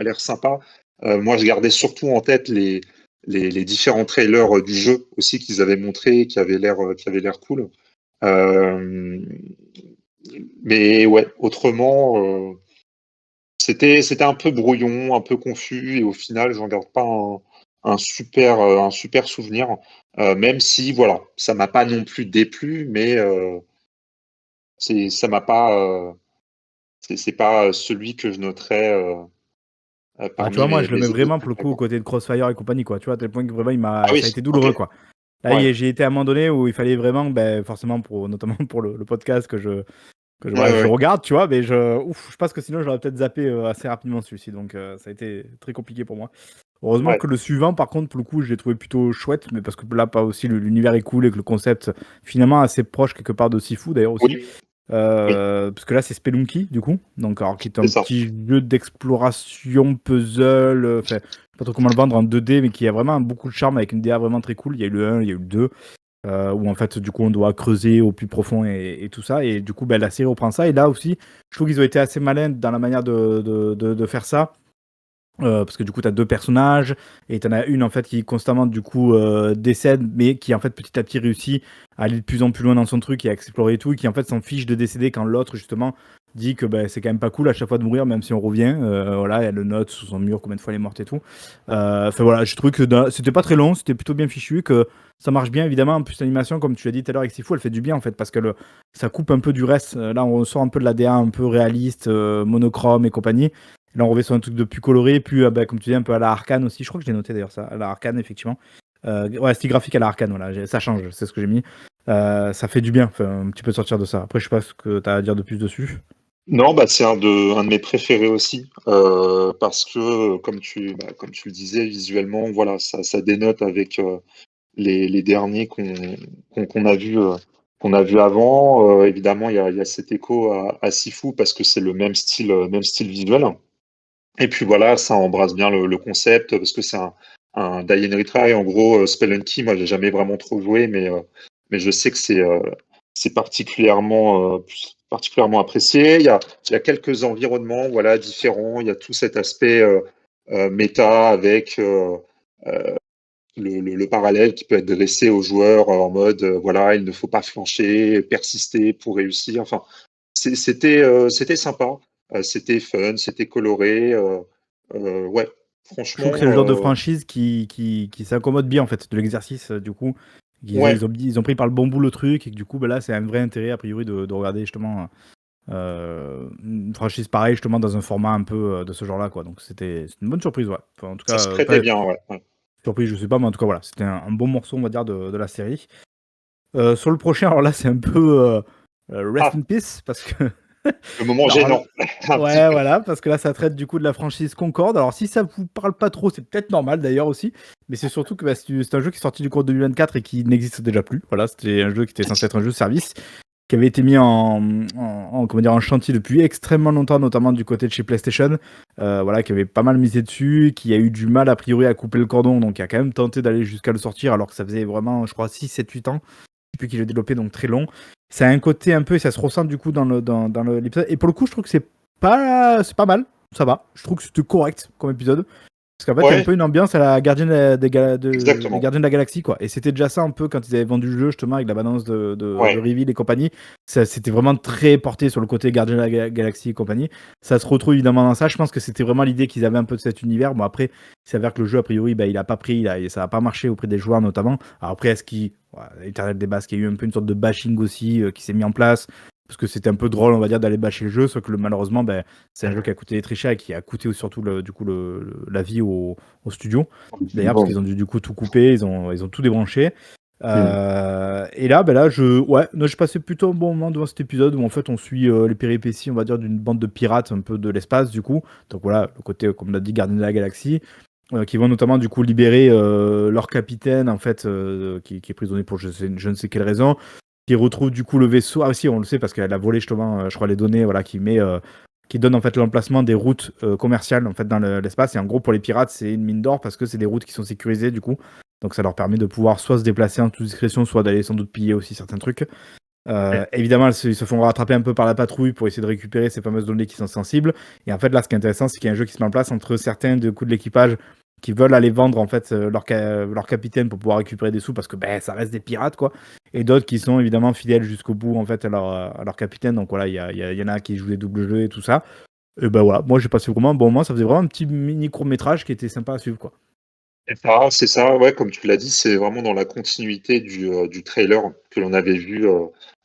l'air sympa. Moi, je gardais surtout en tête les différents trailers du jeu aussi qu'ils avaient montrés, qui avaient l'air cool. Euh, mais ouais, autrement, c'était un peu brouillon, un peu confus, et au final, j'en garde pas un super souvenir. Même si, voilà, ça m'a pas non plus déplu, mais ça m'a pas. C'est pas celui que je noterais Ah, tu parmi vois, moi, mes, je le mes mets épisodes vraiment pour le coup préférés, aux quoi. côtés de Crossfire et compagnie, quoi. Tu vois, à tel point que vraiment, Ah oui, ça a été ok. douloureux, quoi. Là, Ouais, j'ai été à un moment donné où il fallait vraiment, ben, forcément, notamment pour le podcast ouais, voilà, je ouais. regarde, tu vois, mais je pense que sinon, j'aurais peut-être zappé assez rapidement celui-ci. Donc, ça a été très compliqué pour moi. Heureusement Ouais. que le suivant, par contre, pour le coup, je l'ai trouvé plutôt chouette, mais parce que là, pas aussi, l'univers est cool et que le concept, finalement, assez proche quelque part de Sifu, d'ailleurs, aussi. Oui, oui, Parce que là, c'est Spelunky, du coup. Donc, alors, qui est c'est un ça. petit jeu d'exploration, puzzle. Enfin, je sais pas trop comment le vendre en 2D, mais qui a vraiment beaucoup de charme avec une DA vraiment très cool. Il y a eu le 1, il y a eu le 2, où en fait, du coup, on doit creuser au plus profond et tout ça. Et du coup, ben, la série reprend ça. Et là aussi, je trouve qu'ils ont été assez malins dans la manière de faire ça. Parce que du coup, tu as 2 personnages et tu en as une en fait qui constamment du coup décède, mais qui en fait petit à petit réussit à aller de plus en plus loin dans son truc et à explorer et tout, et qui en fait s'en fiche de décéder quand l'autre justement dit que bah, c'est quand même pas cool à chaque fois de mourir, même si on revient. Voilà, elle le note sous son mur combien de fois elle est morte et tout. Enfin voilà, je trouve que c'était pas très long, c'était plutôt bien fichu, que ça marche bien évidemment. En plus, l'animation, comme tu l'as dit tout à l'heure avec Sifu, elle fait du bien en fait parce que ça coupe un peu du reste. Là, on sort un peu de la DA un peu réaliste, monochrome et compagnie. Là, on revient sur un truc de plus coloré, plus, comme tu dis, un peu à la Arcane aussi. Je crois que je l'ai noté d'ailleurs, ça, à la Arcane, effectivement. Ouais, style graphique à la Arcane, voilà, ça change, c'est ce que j'ai mis. Ça fait du bien, enfin, un petit peu sortir de ça. Après, je sais pas ce que tu as à dire de plus dessus. Non, bah, c'est un de mes préférés aussi, parce que, comme tu le disais, visuellement, voilà, ça dénote avec les derniers qu'on qu'on a vu avant. Évidemment, il y a cet écho à Sifu parce que c'est le même style visuel. Et puis voilà, ça embrasse bien le concept parce que c'est un die and retry. En gros, Spelunky, moi, j'ai jamais vraiment trop joué, mais je sais que c'est particulièrement apprécié. Il y a quelques environnements, voilà, différents. Il y a tout cet aspect méta avec le parallèle qui peut être dressé aux joueurs en mode, voilà, il ne faut pas flancher, persister pour réussir. Enfin, c'était sympa. C'était fun, c'était coloré. Ouais, Je trouve franchement, que c'est le genre de franchise qui s'accommode bien en fait de l'exercice, du coup. ouais, Ils ont pris par le bon bout le truc, et que du coup, là, c'est un vrai intérêt a priori de regarder justement une franchise pareille, justement, dans un format un peu de ce genre-là, quoi. Donc c'est une bonne surprise, ouais. Enfin, en tout ça cas, se prêtait bien, ouais. Ouais. surprise, je sais pas, mais en tout cas, voilà, c'était un bon morceau, on va dire, de la série. Sur le prochain, alors là, c'est un peu rest Ah, in peace, parce que. le moment Alors là, gênant, un petit ouais, peu. voilà, parce que là, ça traite du coup de la franchise Concorde. Alors, si ça vous parle pas trop, c'est peut-être normal d'ailleurs aussi, mais c'est surtout que c'est un jeu qui est sorti du cours 2024 et qui n'existe déjà plus. Voilà, c'était un jeu qui était censé être un jeu service, qui avait été mis comment dire, en chantier depuis extrêmement longtemps, notamment du côté de chez PlayStation. Voilà, qui avait pas mal misé dessus, qui a eu du mal a priori à couper le cordon, donc qui a quand même tenté d'aller jusqu'à le sortir, alors que ça faisait vraiment, je crois, 6, 7, 8 ans. Je sais plus qui l'a développé, donc très long. Ça a un côté un peu, et ça se ressent du coup dans l'épisode. Et pour le coup, je trouve que c'est pas mal. Ça va. Je trouve que c'était correct comme épisode. Parce qu'en fait, il y a un Ouais, peu une ambiance à la Gardien des exactement. Gardiens de la Galaxie, quoi. Et c'était déjà ça un peu quand ils avaient vendu le jeu, justement, avec la balance de Ouais. Reveal et compagnie. C'était vraiment très porté sur le côté Gardien de la Galaxie et compagnie. Ça se retrouve évidemment dans ça. Je pense que c'était vraiment l'idée qu'ils avaient un peu de cet univers. Bon, après, il s'avère que le jeu, a priori, il a pas pris, ça a pas marché auprès des joueurs, notamment. Alors après, est-ce qu'il. Ouais, éternel débat, est-ce qu'il y a eu un peu une sorte de bashing aussi qui s'est mis en place? Parce que c'était un peu drôle, on va dire, d'aller bâcher le jeu, sauf que malheureusement, c'est un jeu qui a coûté très cher et qui a coûté surtout la vie au studio. D'ailleurs, parce Bon. qu'ils ont dû du coup tout couper, ils ont tout débranché. Mm. Et là, je passais plutôt un bon moment devant cet épisode où en fait on suit les péripéties, on va dire, d'une bande de pirates un peu de l'espace du coup. Donc voilà, le côté, comme on l'a dit, gardien de la galaxie, qui vont notamment du coup libérer leur capitaine en fait, qui est prisonnier pour je ne sais quelle raison, qui retrouve du coup le vaisseau. Ah si, on le sait parce qu'elle a volé justement, je crois, les données, voilà, qui donne en fait l'emplacement des routes commerciales en fait dans l'espace. Et en gros, pour les pirates, c'est une mine d'or parce que c'est des routes qui sont sécurisées du coup. Donc ça leur permet de pouvoir soit se déplacer en toute discrétion, soit d'aller sans doute piller aussi certains trucs. Évidemment, ils se font rattraper un peu par la patrouille pour essayer de récupérer ces fameuses données qui sont sensibles. Et en fait, là, ce qui est intéressant, c'est qu'il y a un jeu qui se met en place entre certains de l'équipage qui veulent aller vendre en fait leur capitaine pour pouvoir récupérer des sous parce que ça reste des pirates, quoi. Et d'autres qui sont évidemment fidèles jusqu'au bout en fait à leur capitaine. Donc voilà, il y en a qui jouent des doubles jeux et tout ça. Et voilà, moi j'ai passé vraiment un bon moment. Ça faisait vraiment un petit mini court métrage qui était sympa à suivre, quoi. C'est ça, ouais, comme tu l'as dit, c'est vraiment dans la continuité du trailer que l'on avait vu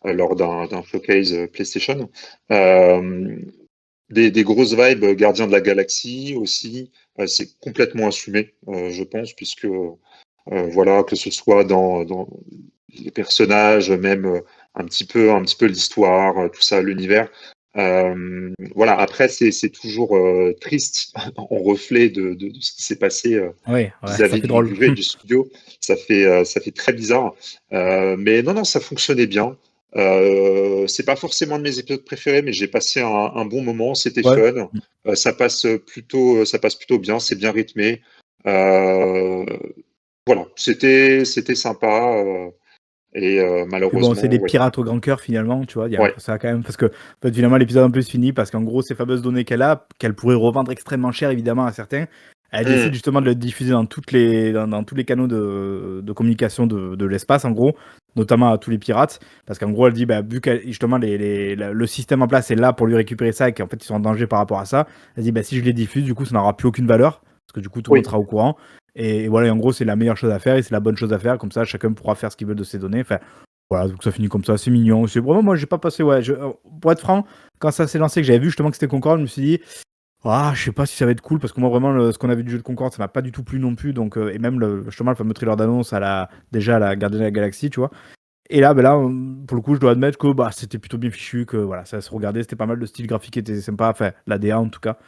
lors d'un showcase PlayStation. Euh, des grosses vibes Gardiens de la Galaxie aussi, c'est complètement assumé, je pense, puisque voilà, que ce soit dans les personnages, même un petit peu l'histoire, tout ça, l'univers. Voilà, après, c'est toujours triste en reflet de ce qui s'est passé Ouais, ouais, ça vis-à-vis fait drôle. du jeu et du studio. Ça fait très bizarre. Mais non, non, ça fonctionnait bien. C'est pas forcément un de mes épisodes préférés, mais j'ai passé un bon moment, c'était Ouais. fun. Ça passe plutôt bien, c'est bien rythmé. Euh, voilà, c'était sympa. Et Puis bon, c'est malheureusement, des ouais. pirates au grand cœur finalement, tu vois. Il y a un Ouais. peu ça quand même, parce que en fait, finalement, l'épisode en plus finit parce qu'en gros, ces fameuses données qu'elle a, qu'elle pourrait revendre extrêmement cher évidemment à certains, elle décide Hmm. justement de le diffuser dans dans tous les canaux de communication de l'espace, en gros, notamment à tous les pirates, parce qu'en gros, elle dit, vu que justement le système en place est là pour lui récupérer ça et qu'en fait ils sont en danger par rapport à ça, elle dit, si je les diffuse, du coup, ça n'aura plus aucune valeur, parce que du coup, tout le monde Oui. sera au courant. Et voilà, en gros, c'est la meilleure chose à faire et c'est la bonne chose à faire, comme ça, chacun pourra faire ce qu'il veut de ses données. Enfin, voilà, donc ça finit comme ça, c'est mignon. C'est vraiment, moi, j'ai pas passé, ouais. Pour être franc, quand ça s'est lancé, que j'avais vu justement que c'était Concorde, je me suis dit, Ah, je sais pas si ça va être cool parce que moi vraiment ce qu'on a vu du jeu de Concorde ça m'a pas du tout plu non plus donc et même justement le fameux trailer d'annonce déjà à la Gardien de la Galaxie tu vois. Et là, ben là, pour le coup, je dois admettre que bah, c'était plutôt bien fichu, que voilà, ça se regardait, c'était pas mal, le style graphique était sympa, enfin, la DA en tout cas.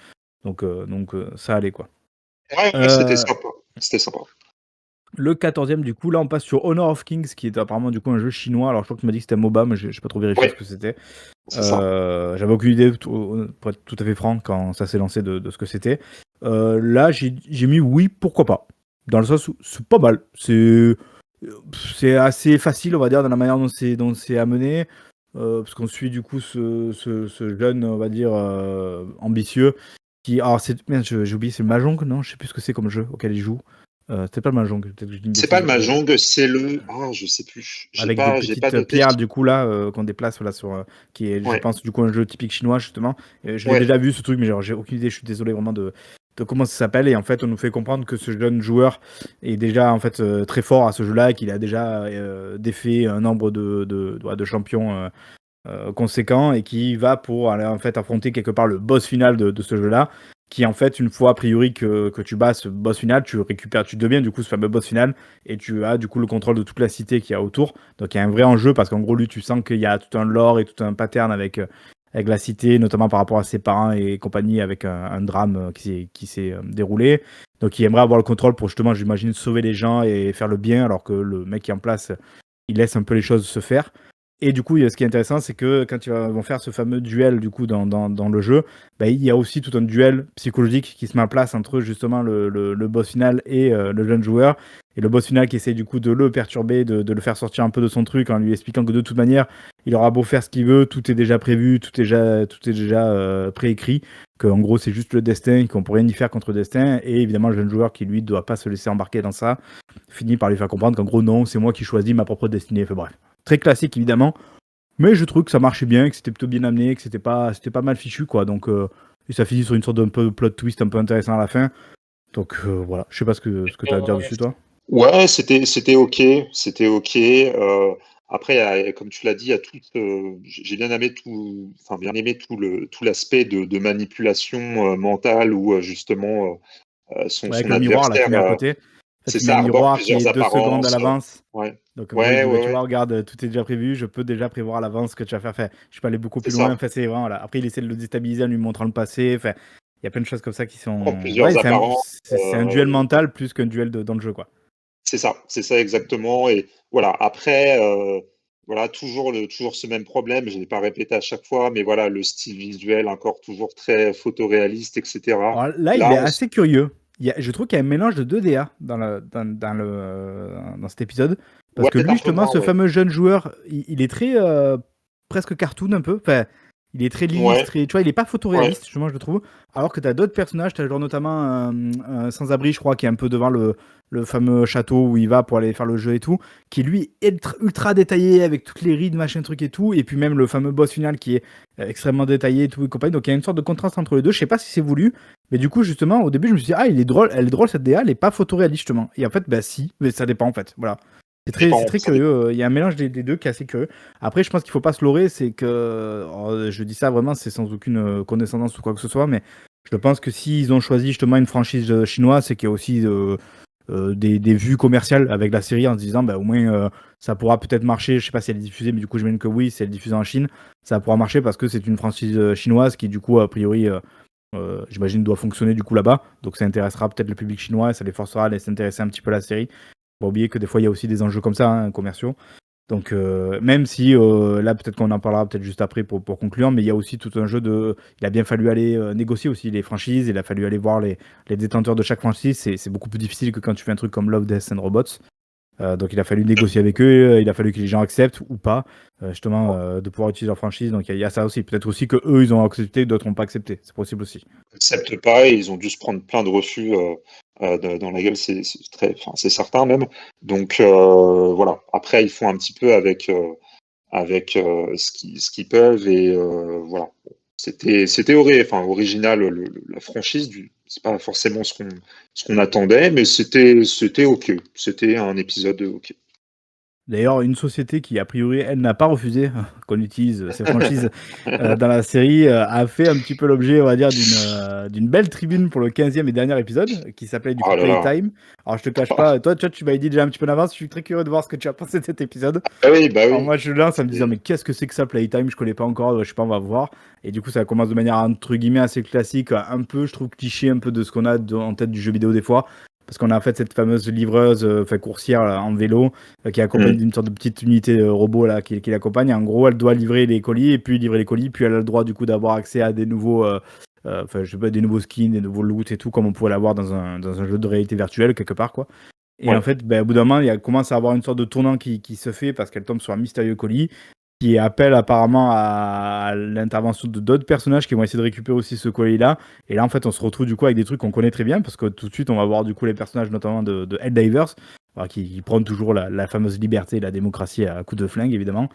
Donc ça allait quoi. Ouais, c'était Euh, sympa. C'était sympa. le 14e, du coup, là, on passe sur Honor of Kings, qui est apparemment du coup un jeu chinois. Alors, je crois que tu m'as dit que c'était un MOBA, mais j'ai pas trop vérifié Ouais, ce que c'était. c'est ça. J'avais aucune idée, pour être tout à fait franc, quand ça s'est lancé de ce que c'était. Là, j'ai mis oui, pourquoi pas. Dans le sens où c'est pas mal. C'est assez facile, on va dire, dans la manière dont c'est amené. Parce qu'on suit du coup ce jeune, on va dire, ambitieux. Alors, merde, j'ai oublié, c'est Mahjong, non? Je sais plus ce que c'est comme jeu auquel il joue. C'était pas le Mahjong, peut-être que je dis une C'est pas bêtise. le Mahjong, c'est le. Ah, je sais plus. Avec des J'ai pas petites noté. pierres, du coup, là, qu'on déplace, voilà, qui est, je Ouais, pense, du coup, un jeu typique chinois, justement. Je l'ai ouais. déjà vu, ce truc, mais genre, j'ai aucune idée, je suis désolé vraiment de comment ça s'appelle. Et en fait, on nous fait comprendre que ce jeune joueur est déjà, en fait, très fort à ce jeu-là, et qu'il a déjà défait un nombre de champions conséquent et qui va pour aller en fait affronter quelque part le boss final de ce jeu-là, qui en fait une fois a priori que tu bats ce boss final, tu deviens du coup ce fameux boss final et tu as du coup le contrôle de toute la cité qui y a autour. Donc il y a un vrai enjeu parce qu'en gros lui tu sens qu'il y a tout un lore et tout un pattern avec la cité, notamment par rapport à ses parents et compagnie, avec un drame qui s'est déroulé. Donc il aimerait avoir le contrôle pour justement, j'imagine, sauver les gens et faire le bien, alors que le mec qui est en place, il laisse un peu les choses se faire. Et du coup, ce qui est intéressant, c'est que quand ils vont faire ce fameux duel du coup dans le jeu, bah, il y a aussi tout un duel psychologique qui se met en place entre justement le boss final et le jeune joueur. Et le boss final qui essaie du coup de le perturber, de le faire sortir un peu de son truc en lui expliquant que de toute manière, il aura beau faire ce qu'il veut, tout est déjà prévu, tout est déjà préécrit, qu'en gros c'est juste le destin, qu'on peut rien y faire contre le destin. Et évidemment, le jeune joueur qui lui doit pas se laisser embarquer dans ça, finit par lui faire comprendre qu'en gros non, c'est moi qui choisis ma propre destinée. Enfin bref. Très classique évidemment, mais je trouve que ça marchait bien, que c'était plutôt bien amené, que c'était pas mal fichu quoi. Donc et ça finit sur une sorte d'un peu plot twist un peu intéressant à la fin. Donc voilà, je sais pas ce que tu as à dire dessus toi. Ouais, c'était ok. C'était ok. Après, comme tu l'as dit, il y a tout. J'ai bien aimé tout. Enfin, bien aimé tout l'aspect de manipulation mentale où justement Ouais, avec son le miroir là adversaire, qui met à côté. En fait, c'est il met un ça, arbore miroir qui est plusieurs 2 secondes à apparences. l'avance. Ouais, Donc en gros, il ouais, dit bah, ouais, tu ouais. vois, regarde, tout est déjà prévu, je peux déjà prévoir à l'avance ce que tu vas faire. Enfin, je peux aller beaucoup C'est plus loin. ça. Enfin, c'est vraiment voilà. Après, il essaie de le déstabiliser en lui montrant le passé. Enfin, il y a plein de choses comme ça qui Prend sont. Ouais, plusieurs apparences. c'est un duel mental plus qu'un duel dans le jeu quoi. C'est ça exactement. Et voilà, après, voilà, toujours ce même problème. Je ne l'ai pas répété à chaque fois, mais voilà, le style visuel encore toujours très photoréaliste, etc. Alors là, il Là, est assez curieux. Je trouve qu'il y a un mélange de 2DA dans cet épisode. Parce ouais, que peut-être lui, un peu justement, moins, ce ouais. fameux jeune joueur, il est très presque cartoon un peu. Enfin, il est très lisse, Ouais, très, tu vois, il est pas ouais, photoréaliste, justement, je le trouve. Alors que tu as d'autres personnages, tu as genre notamment un sans-abri, je crois, qui est un peu devant le fameux château où il va pour aller faire le jeu et tout, qui lui est ultra détaillé avec toutes les rides, machin truc et tout. Et puis même le fameux boss final qui est extrêmement détaillé et tout et compagnie. Donc il y a une sorte de contraste entre les deux. Je sais pas si c'est voulu, mais du coup, justement, au début, je me suis dit, ah, elle est drôle cette DA, elle est pas photoréaliste, justement. Et en fait, bah si, mais ça dépend en fait. Voilà. C'est très ça dépend. curieux. Il y a un mélange des deux qui est assez curieux. Après, je pense qu'il faut pas se leurrer, c'est que. Je dis ça vraiment, c'est sans aucune condescendance ou quoi que ce soit, mais je pense que s'ils ont choisi justement une franchise chinoise, c'est qu'il y a aussi des vues commerciales avec la série en se disant, bah, au moins, ça pourra peut-être marcher. Je sais pas si elle est diffusée, mais du coup, je mène que oui, si elle est diffusée en Chine, ça pourra marcher parce que c'est une franchise chinoise qui, du coup, a priori. J'imagine doit fonctionner du coup là-bas, donc ça intéressera peut-être le public chinois et ça les forcera à aller s'intéresser un petit peu à la série. Faut pas oublier que des fois il y a aussi des enjeux comme ça, hein, commerciaux. Donc même si là peut-être qu'on en parlera peut-être juste après pour conclure, mais il y a aussi tout un jeu il a bien fallu aller négocier aussi les franchises, il a fallu aller voir les détenteurs de chaque franchise, c'est beaucoup plus difficile que quand tu fais un truc comme Love, Death and Robots. Donc il a fallu négocier avec eux, il a fallu que les gens acceptent ou pas, justement, de pouvoir utiliser leur franchise. Donc il y a ça aussi. Peut-être aussi que eux ils ont accepté, d'autres n'ont pas accepté. C'est possible aussi. N'acceptent pas et ils ont dû se prendre plein de refus dans la gueule, c'est certain même. Donc voilà. Après, ils font un petit peu avec ce qu'ils peuvent et voilà. C'était original la franchise. C'est pas forcément ce qu'on attendait, mais c'était ok. C'était un épisode ok. D'ailleurs, une société qui, a priori, elle n'a pas refusé qu'on utilise ces franchises dans la série, a fait un petit peu l'objet, on va dire, d'une belle tribune pour le 15e et dernier épisode, qui s'appelait du coup Oh là là. Playtime. Alors, je te cache pas, toi, tu m'avais dit déjà un petit peu en avance, je suis très curieux de voir ce que tu as pensé de cet épisode. Ah oui, bah Alors, oui. moi, je lance en me C'est- disant, mais qu'est-ce que c'est que ça, Playtime? Je connais pas encore, je sais pas, on va voir. Et du coup, ça commence de manière, entre guillemets, assez classique, un peu, je trouve, cliché un peu de ce qu'on a en tête du jeu vidéo des fois. Parce qu'on a en fait cette fameuse livreuse, enfin coursière là, en vélo, qui est accompagnée Mm. d'une sorte de petite unité robot là, qui l'accompagne. En gros, elle doit livrer les colis, et puis livrer les colis, puis elle a le droit du coup d'avoir accès à des nouveaux, enfin je sais pas, des nouveaux skins, des nouveaux loots et tout, comme on pourrait l'avoir dans un jeu de réalité virtuelle quelque part quoi. Et en Ouais. fait, ben, au bout d'un moment, il commence à avoir une sorte de tournant qui se fait parce qu'elle tombe sur un mystérieux colis qui appelle apparemment à l'intervention de d'autres personnages qui vont essayer de récupérer aussi ce colis-là. Et là, en fait, on se retrouve du coup avec des trucs qu'on connaît très bien parce que tout de suite, on va voir du coup les personnages notamment de Helldivers, voilà, qui prônent toujours la fameuse liberté et la démocratie à coups de flingue, évidemment,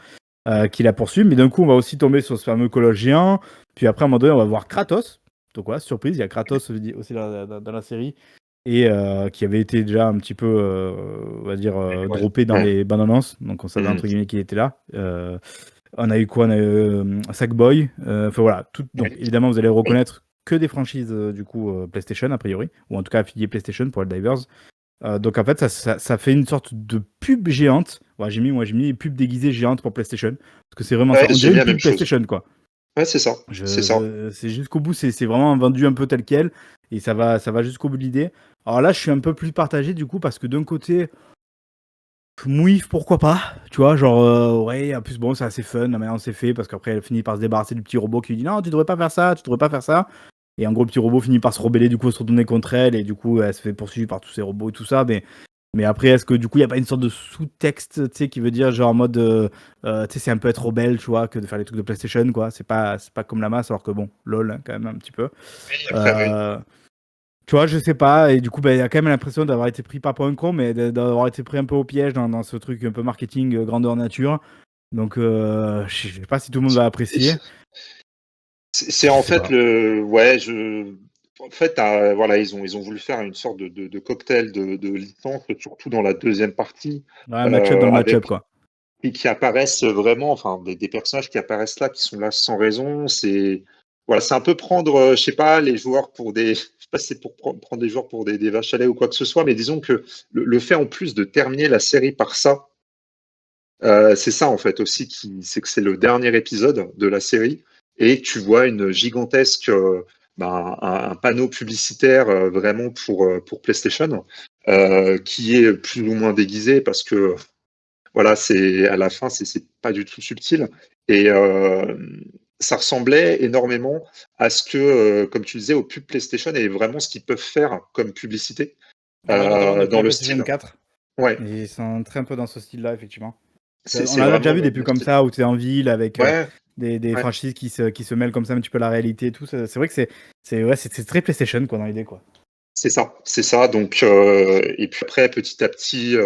qui la poursuivent. Mais d'un coup, on va aussi tomber sur ce fameux colosse géant. Puis après, à un moment donné, on va voir Kratos. Donc voilà, surprise, il y a Kratos aussi dans la série et qui avait été déjà un petit peu, on va dire, Ouais. droppé dans Ouais. les bandes annonces, donc on savait Mm. entre guillemets qu'il était là. On a eu quoi? On a eu Sackboy, enfin voilà, donc Ouais. évidemment vous allez Oui. reconnaître que des franchises du coup PlayStation a priori, ou en tout cas affiliées PlayStation pour Helldivers. Donc en fait ça fait une sorte de pub géante. Ouais, j'ai mis pub déguisée géante pour PlayStation, parce que c'est vraiment ça, Ouais, on j'ai dirait mis une la même pub chose. PlayStation quoi. Ouais, c'est ça. C'est ça. C'est jusqu'au bout, c'est vraiment vendu un peu tel quel, et ça va jusqu'au bout de l'idée. Alors là, je suis un peu plus partagé du coup, parce que d'un côté, Mouif, pourquoi pas, tu vois, genre, ouais, en plus, bon, c'est assez fun, la manière dont c'est fait, parce qu'après, elle finit par se débarrasser du petit robot qui lui dit non, tu devrais pas faire ça, tu devrais pas faire ça. Et en gros, le petit robot finit par se rebeller, du coup, se retourner contre elle, et du coup, elle se fait poursuivre par tous ces robots et tout ça. Mais après, est-ce que du coup, il n'y a pas une sorte de sous-texte, tu sais, qui veut dire, genre, en mode, tu sais, c'est un peu être rebelle, tu vois, que de faire les trucs de PlayStation, quoi. C'est pas comme la masse, alors que bon, lol, hein, quand même, un petit peu. Oui, après, oui. Euh, Tu vois, je sais pas, et du coup, il y a quand même l'impression d'avoir été pris pas pour un con, mais d'avoir été pris un peu au piège dans ce truc un peu marketing grandeur nature. Donc, je sais pas si tout le monde va apprécier. C'est Je en sais fait pas. le. Ouais, je. En fait, voilà, ils ont voulu faire une sorte de cocktail de licences, surtout dans la deuxième partie, Ouais, un match-up dans le match-up, avec quoi. et qui apparaissent vraiment, enfin, des personnages qui apparaissent là, qui sont là sans raison. C'est voilà, c'est un peu prendre, je sais pas, les joueurs pour des, je sais pas si c'est pour prendre des joueurs pour des vaches à lait ou quoi que ce soit, mais disons que le fait en plus de terminer la série par ça, c'est ça en fait aussi c'est que c'est le dernier épisode de la série et tu vois une gigantesque, un panneau publicitaire vraiment pour PlayStation qui est plus ou moins déguisé parce que voilà, c'est à la fin, c'est pas du tout subtil. Et ça ressemblait énormément à ce que, comme tu disais, au pub PlayStation et vraiment ce qu'ils peuvent faire comme publicité Ouais, notamment depuis dans la le PlayStation style. 4. Ouais, Ils sont très un peu dans ce style-là, effectivement. On c'est en a déjà vraiment vu des pubs le comme style. ça, où tu es en ville avec Ouais, des ouais, franchises qui se mêlent comme ça un petit peu à la réalité et tout. C'est vrai que c'est très PlayStation, quoi, dans l'idée, quoi. c'est ça, c'est ça. Donc, et puis après, petit à petit,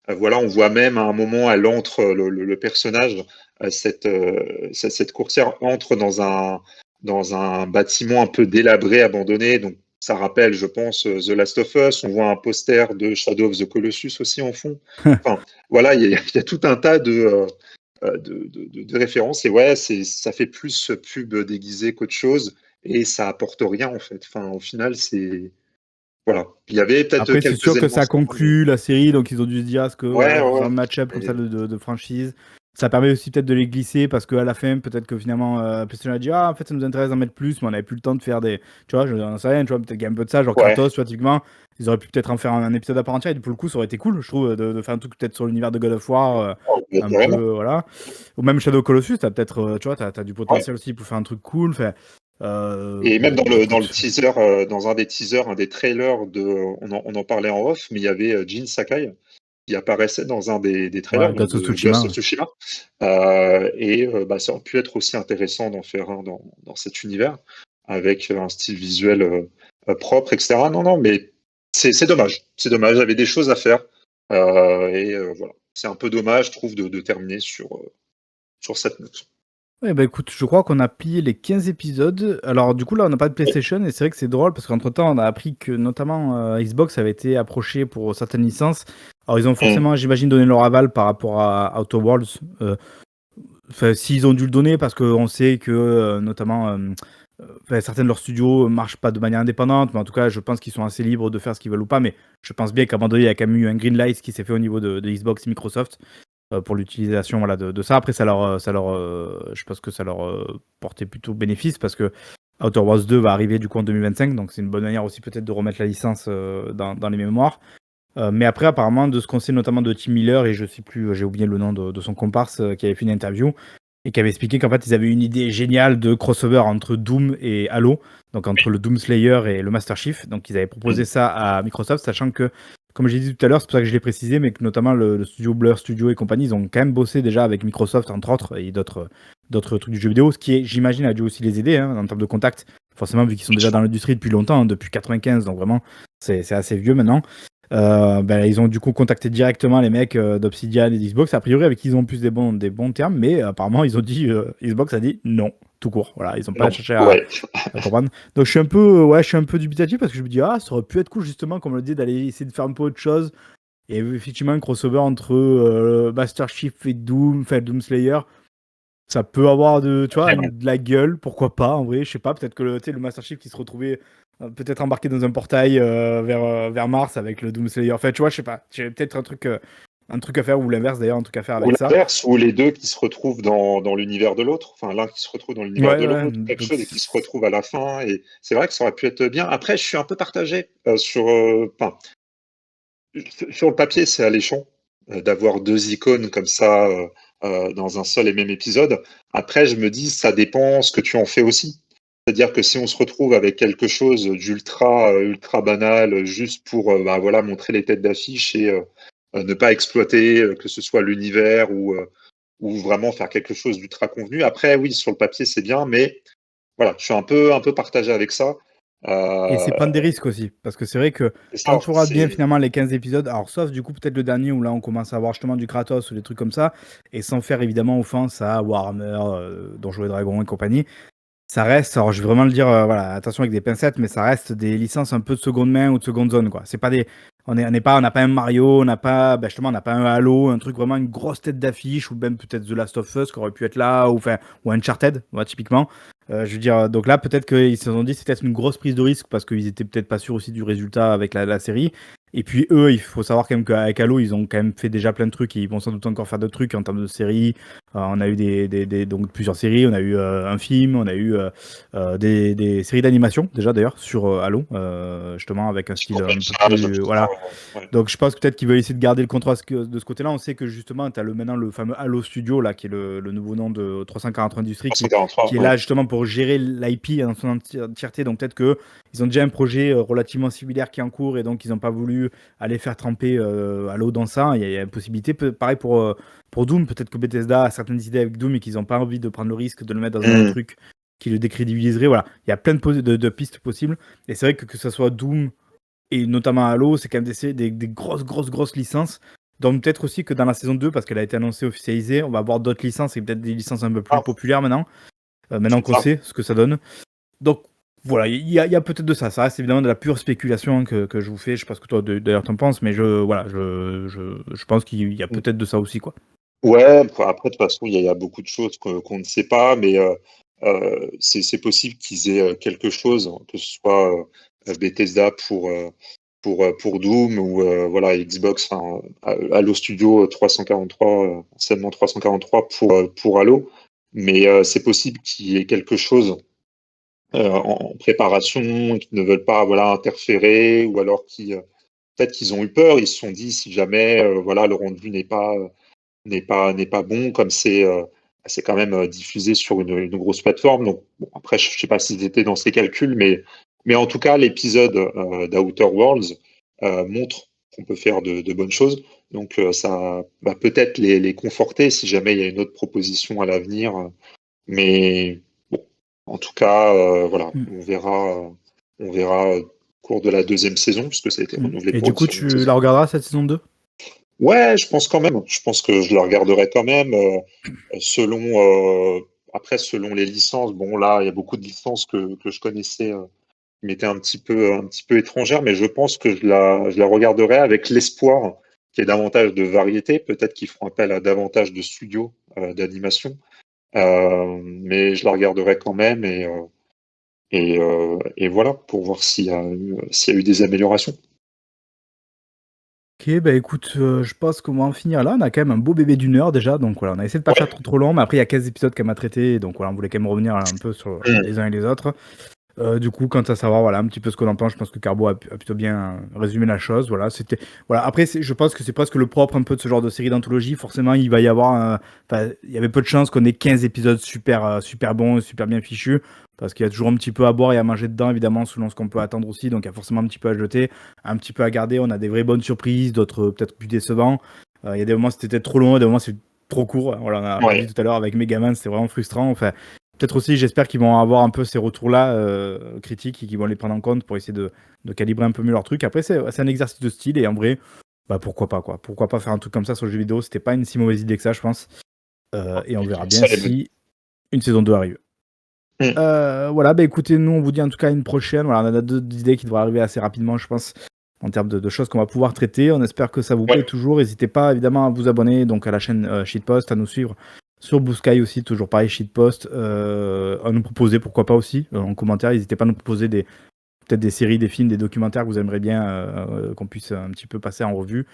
voilà, on voit même à un moment, elle entre, le personnage, cette courtière entre dans un bâtiment un peu délabré, abandonné. Donc, ça rappelle, je pense, The Last of Us. On voit un poster de Shadow of the Colossus aussi en fond. Enfin, voilà, il y a tout un tas de références. Et ouais, ça fait plus pub déguisé qu'autre chose. Et ça apporte rien, en fait. Enfin, au final, c'est. Voilà. Il y avait peut-être Après, c'est quelques sûr que éléments ça sympas, mais. conclut la série, donc ils ont dû se dire, est-ce que Ouais, voilà, ouais, en faisant ouais. un match-up comme ça Mais- de franchise, ça permet aussi peut-être de les glisser, parce qu'à la fin, peut-être que finalement, PlayStation a dit, ah, en fait, ça nous intéresse d'en mettre plus, mais on n'avait plus le temps de faire des. Tu vois, je n'en sais rien, tu vois, peut-être qu'il y a un peu de ça, genre Ouais, Kratos, tu vois, typiquement, ils auraient pu peut-être en faire un épisode à part entière, et pour le coup, ça aurait été cool, je trouve, de faire un truc peut-être sur l'univers de God of War, un peu, carrément. voilà. Ou même Shadow Colossus, t'as peut-être, tu vois, t'as du Ouais. potentiel aussi pour faire un truc cool, enfin, Et même bon, bah dans le écoute. teaser, dans un des teasers, un des trailers on en parlait en off, mais il y avait Jin Sakai qui apparaissait dans un des trailers, Ouais, donc Ghost of de Tsushima, Ghost of ouais. Tsushima. Ça aurait pu être aussi intéressant d'en faire un dans cet univers, avec un style visuel propre, etc. Non, non, mais c'est dommage. C'est dommage, il y avait des choses à faire. Voilà. C'est un peu dommage, je trouve, de terminer sur cette note. Ouais, bah écoute, je crois qu'on a plié les 15 épisodes. Alors, du coup, là, on n'a pas de PlayStation, et c'est vrai que c'est drôle parce qu'entre-temps, on a appris que notamment Xbox avait été approché pour certaines licences Alors ils ont forcément, j'imagine, donné leur aval par rapport à Outer Worlds. S'ils ont dû le donner, parce qu'on sait que notamment certains de leurs studios marchent pas de manière indépendante, mais en tout cas je pense qu'ils sont assez libres de faire ce qu'ils veulent ou pas, mais je pense bien qu'à un moment donné il y a quand même eu un green light qui s'est fait au niveau de Xbox et Microsoft pour l'utilisation voilà, de ça. Après je pense que ça leur portait plutôt bénéfice, parce que Outer Worlds 2 va arriver du coup en 2025, donc c'est une bonne manière aussi peut-être de remettre la licence dans les mémoires. Mais après, apparemment, de ce qu'on sait notamment de Tim Miller, et je sais plus, j'ai oublié le nom de son comparse qui avait fait une interview et qui avait expliqué qu'en fait, ils avaient une idée géniale de crossover entre Doom et Halo, donc entre le Doom Slayer et le Master Chief. Donc, ils avaient proposé ça à Microsoft, sachant que, comme j'ai dit tout à l'heure, c'est pour ça que je l'ai précisé, mais que notamment le studio Blur Studio et compagnie, ils ont quand même bossé déjà avec Microsoft, entre autres, et d'autres trucs du jeu vidéo, ce qui est, j'imagine, a dû aussi les aider en termes de contact. Forcément, vu qu'ils sont déjà dans l'industrie depuis longtemps, depuis 95, donc vraiment, c'est assez vieux maintenant. Ils ont du coup contacté directement les mecs d'Obsidian et d'Xbox, a priori avec qui ils ont plus des bons termes, mais apparemment ils ont dit Xbox a dit non, tout court. Voilà, ils ont pas cherché à comprendre. Donc je suis un peu dubitatif, parce que je me dis ça aurait pu être cool justement, comme on le dit, d'aller essayer de faire un peu autre chose. Et effectivement un crossover entre Master Chief et Doom Slayer, ça peut avoir de la gueule, pourquoi pas, en vrai, je sais pas, peut-être que le Master Chief qui se retrouvait peut-être embarqué dans un portail vers Mars avec le Doom Slayer. Enfin, tu vois, je sais pas, j'ai peut-être un truc à faire, ou l'inverse d'ailleurs, un truc à faire Ou avec ça. l'inverse, ou les deux qui se retrouvent dans l'univers de l'autre, enfin l'un qui se retrouve dans l'univers de l'autre, quelque donc chose, et qui se retrouve à la fin. Et c'est vrai que ça aurait pu être bien. Après, je suis un peu partagé sur le papier, c'est alléchant d'avoir deux icônes comme ça dans un seul et même épisode. Après, je me dis, ça dépend ce que tu en fais aussi. C'est-à-dire que si on se retrouve avec quelque chose d'ultra banal, juste pour voilà, montrer les têtes d'affiche et ne pas exploiter que ce soit l'univers ou vraiment faire quelque chose d'ultra convenu. Après, oui, sur le papier, c'est bien, mais voilà, je suis un peu partagé avec ça. Et c'est prendre des risques aussi, parce que c'est vrai que C'est ça, quand tu regardes bien finalement les 15 épisodes, alors sauf du coup peut-être le dernier où là on commence à avoir justement du Kratos ou des trucs comme ça, et sans faire évidemment offense à Warhammer, Donjons et Dragons et compagnie, ça reste, alors je vais vraiment le dire, voilà, attention avec des pincettes, mais ça reste des licences un peu de seconde main ou de seconde zone, quoi. C'est pas des, on n'a pas un Mario, on n'a pas, justement, on n'a pas un Halo, un truc vraiment une grosse tête d'affiche, ou même peut-être The Last of Us qui aurait pu être là, ou Uncharted, voilà, typiquement. Je veux dire, donc là, peut-être qu'ils se sont dit c'était une grosse prise de risque, parce qu'ils étaient peut-être pas sûrs aussi du résultat avec la série. Et puis eux, il faut savoir quand même qu'avec Halo, ils ont quand même fait déjà plein de trucs, et ils vont sans doute encore faire d'autres trucs en termes de séries. On a eu donc plusieurs séries, on a eu un film, on a eu des séries d'animation déjà d'ailleurs sur Halo, justement avec un style un peu plus voilà. Ouais. Donc je pense peut-être qu'ils veulent essayer de garder le contrat de ce côté-là. On sait que justement tu as maintenant le fameux Halo Studio là, qui est le nouveau nom de 343 Industries, qui est là justement pour gérer l'IP dans son entièreté. Donc peut-être que ils ont déjà un projet relativement similaire qui est en cours, et donc ils n'ont pas voulu aller faire tremper Halo dans ça. Il y a une possibilité, pareil pour Doom, peut-être que Bethesda a certaines idées avec Doom et qu'ils n'ont pas envie de prendre le risque de le mettre dans un truc qui le décrédibiliserait. Voilà, il y a plein de pistes possibles. Et c'est vrai que ce soit Doom et notamment Halo, c'est quand même des grosses licences. Donc peut-être aussi que dans la saison 2, parce qu'elle a été annoncée, officialisée, on va avoir d'autres licences, et peut-être des licences un peu plus populaires maintenant. Maintenant qu'on sait ce que ça donne. Donc voilà, il y a peut-être de ça. Ça reste évidemment de la pure spéculation que je vous fais. Je sais pas ce que toi d'ailleurs t'en penses, mais je pense qu'il y a peut-être de ça aussi, quoi. Ouais, après, de toute façon, il y a beaucoup de choses qu'on ne sait pas, mais c'est possible qu'ils aient quelque chose, que ce soit Bethesda pour Doom, ou voilà, Xbox, enfin, Halo Studio 343, anciennement 343 pour Halo. Mais c'est possible qu'il y ait quelque chose en préparation, qu'ils ne veulent pas voilà, interférer, ou alors peut-être qu'ils ont eu peur, ils se sont dit, si jamais voilà, le rendu n'est pas bon, comme c'est quand même diffusé sur une grosse plateforme. Donc bon, après, je ne sais pas s'ils étaient dans ces calculs, mais en tout cas, l'épisode d'Outer Worlds montre qu'on peut faire de bonnes choses. Donc ça va peut-être les conforter si jamais il y a une autre proposition à l'avenir. Mais bon, en tout cas, voilà, on verra au cours de la deuxième saison, puisque ça a été renouvelé Et pour du coup, une seconde tu saison. la regarderas cette saison 2? Ouais, je pense quand même. Je pense que je la regarderai quand même. Selon les licences. Bon, là, il y a beaucoup de licences que je connaissais qui m'étaient un petit peu étrangères, mais je pense que je la regarderai avec l'espoir qu'il y ait davantage de variété. Peut-être qu'ils feront appel à davantage de studios d'animation. Mais je la regarderai quand même et voilà, pour voir s'il y a eu des améliorations. Ok, bah écoute, je pense qu'on va en finir là. On a quand même un beau bébé d'une heure déjà, donc voilà, on a essayé de pas faire trop long, mais après il y a 15 épisodes qu'elle m'a traité, donc voilà, on voulait quand même revenir un peu sur les uns et les autres. Du coup, quant à savoir voilà un petit peu ce qu'on en pense, je pense que Carbo a plutôt bien résumé la chose. Voilà, c'était voilà. Après, je pense que c'est presque le propre un peu de ce genre de série d'anthologie. Forcément, il va y avoir, il y avait peu de chances qu'on ait 15 épisodes super bons, super bien fichus, parce qu'il y a toujours un petit peu à boire et à manger dedans, évidemment, selon ce qu'on peut attendre aussi. Donc, il y a forcément un petit peu à jeter, un petit peu à garder. On a des vraies bonnes surprises, d'autres peut-être plus décevants. Il y a des moments c'était peut-être trop long, des moments c'est trop court. Voilà, on a dit tout à l'heure avec Megaman, c'était vraiment frustrant. Enfin. Peut-être aussi, j'espère qu'ils vont avoir un peu ces retours-là critiques et qu'ils vont les prendre en compte pour essayer de calibrer un peu mieux leur truc. Après, c'est un exercice de style et en vrai, bah pourquoi pas quoi. Pourquoi pas faire un truc comme ça sur le jeu vidéo. C'était pas une si mauvaise idée que ça, je pense. Et on verra bien si une saison 2 arrive. Voilà, bah écoutez, nous on vous dit en tout cas à une prochaine. Voilà, on a d'autres idées qui devraient arriver assez rapidement, je pense, en termes de choses qu'on va pouvoir traiter. On espère que ça vous plaît toujours. N'hésitez pas évidemment à vous abonner donc à la chaîne Shitpost, à nous suivre sur Blue Sky aussi, toujours pareil, Shitpost, à nous proposer, pourquoi pas aussi, en commentaire, n'hésitez pas à nous proposer peut-être des séries, des films, des documentaires que vous aimeriez bien qu'on puisse un petit peu passer en revue.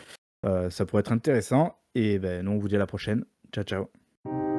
Ça pourrait être intéressant. Et ben, nous, on vous dit à la prochaine. Ciao, ciao.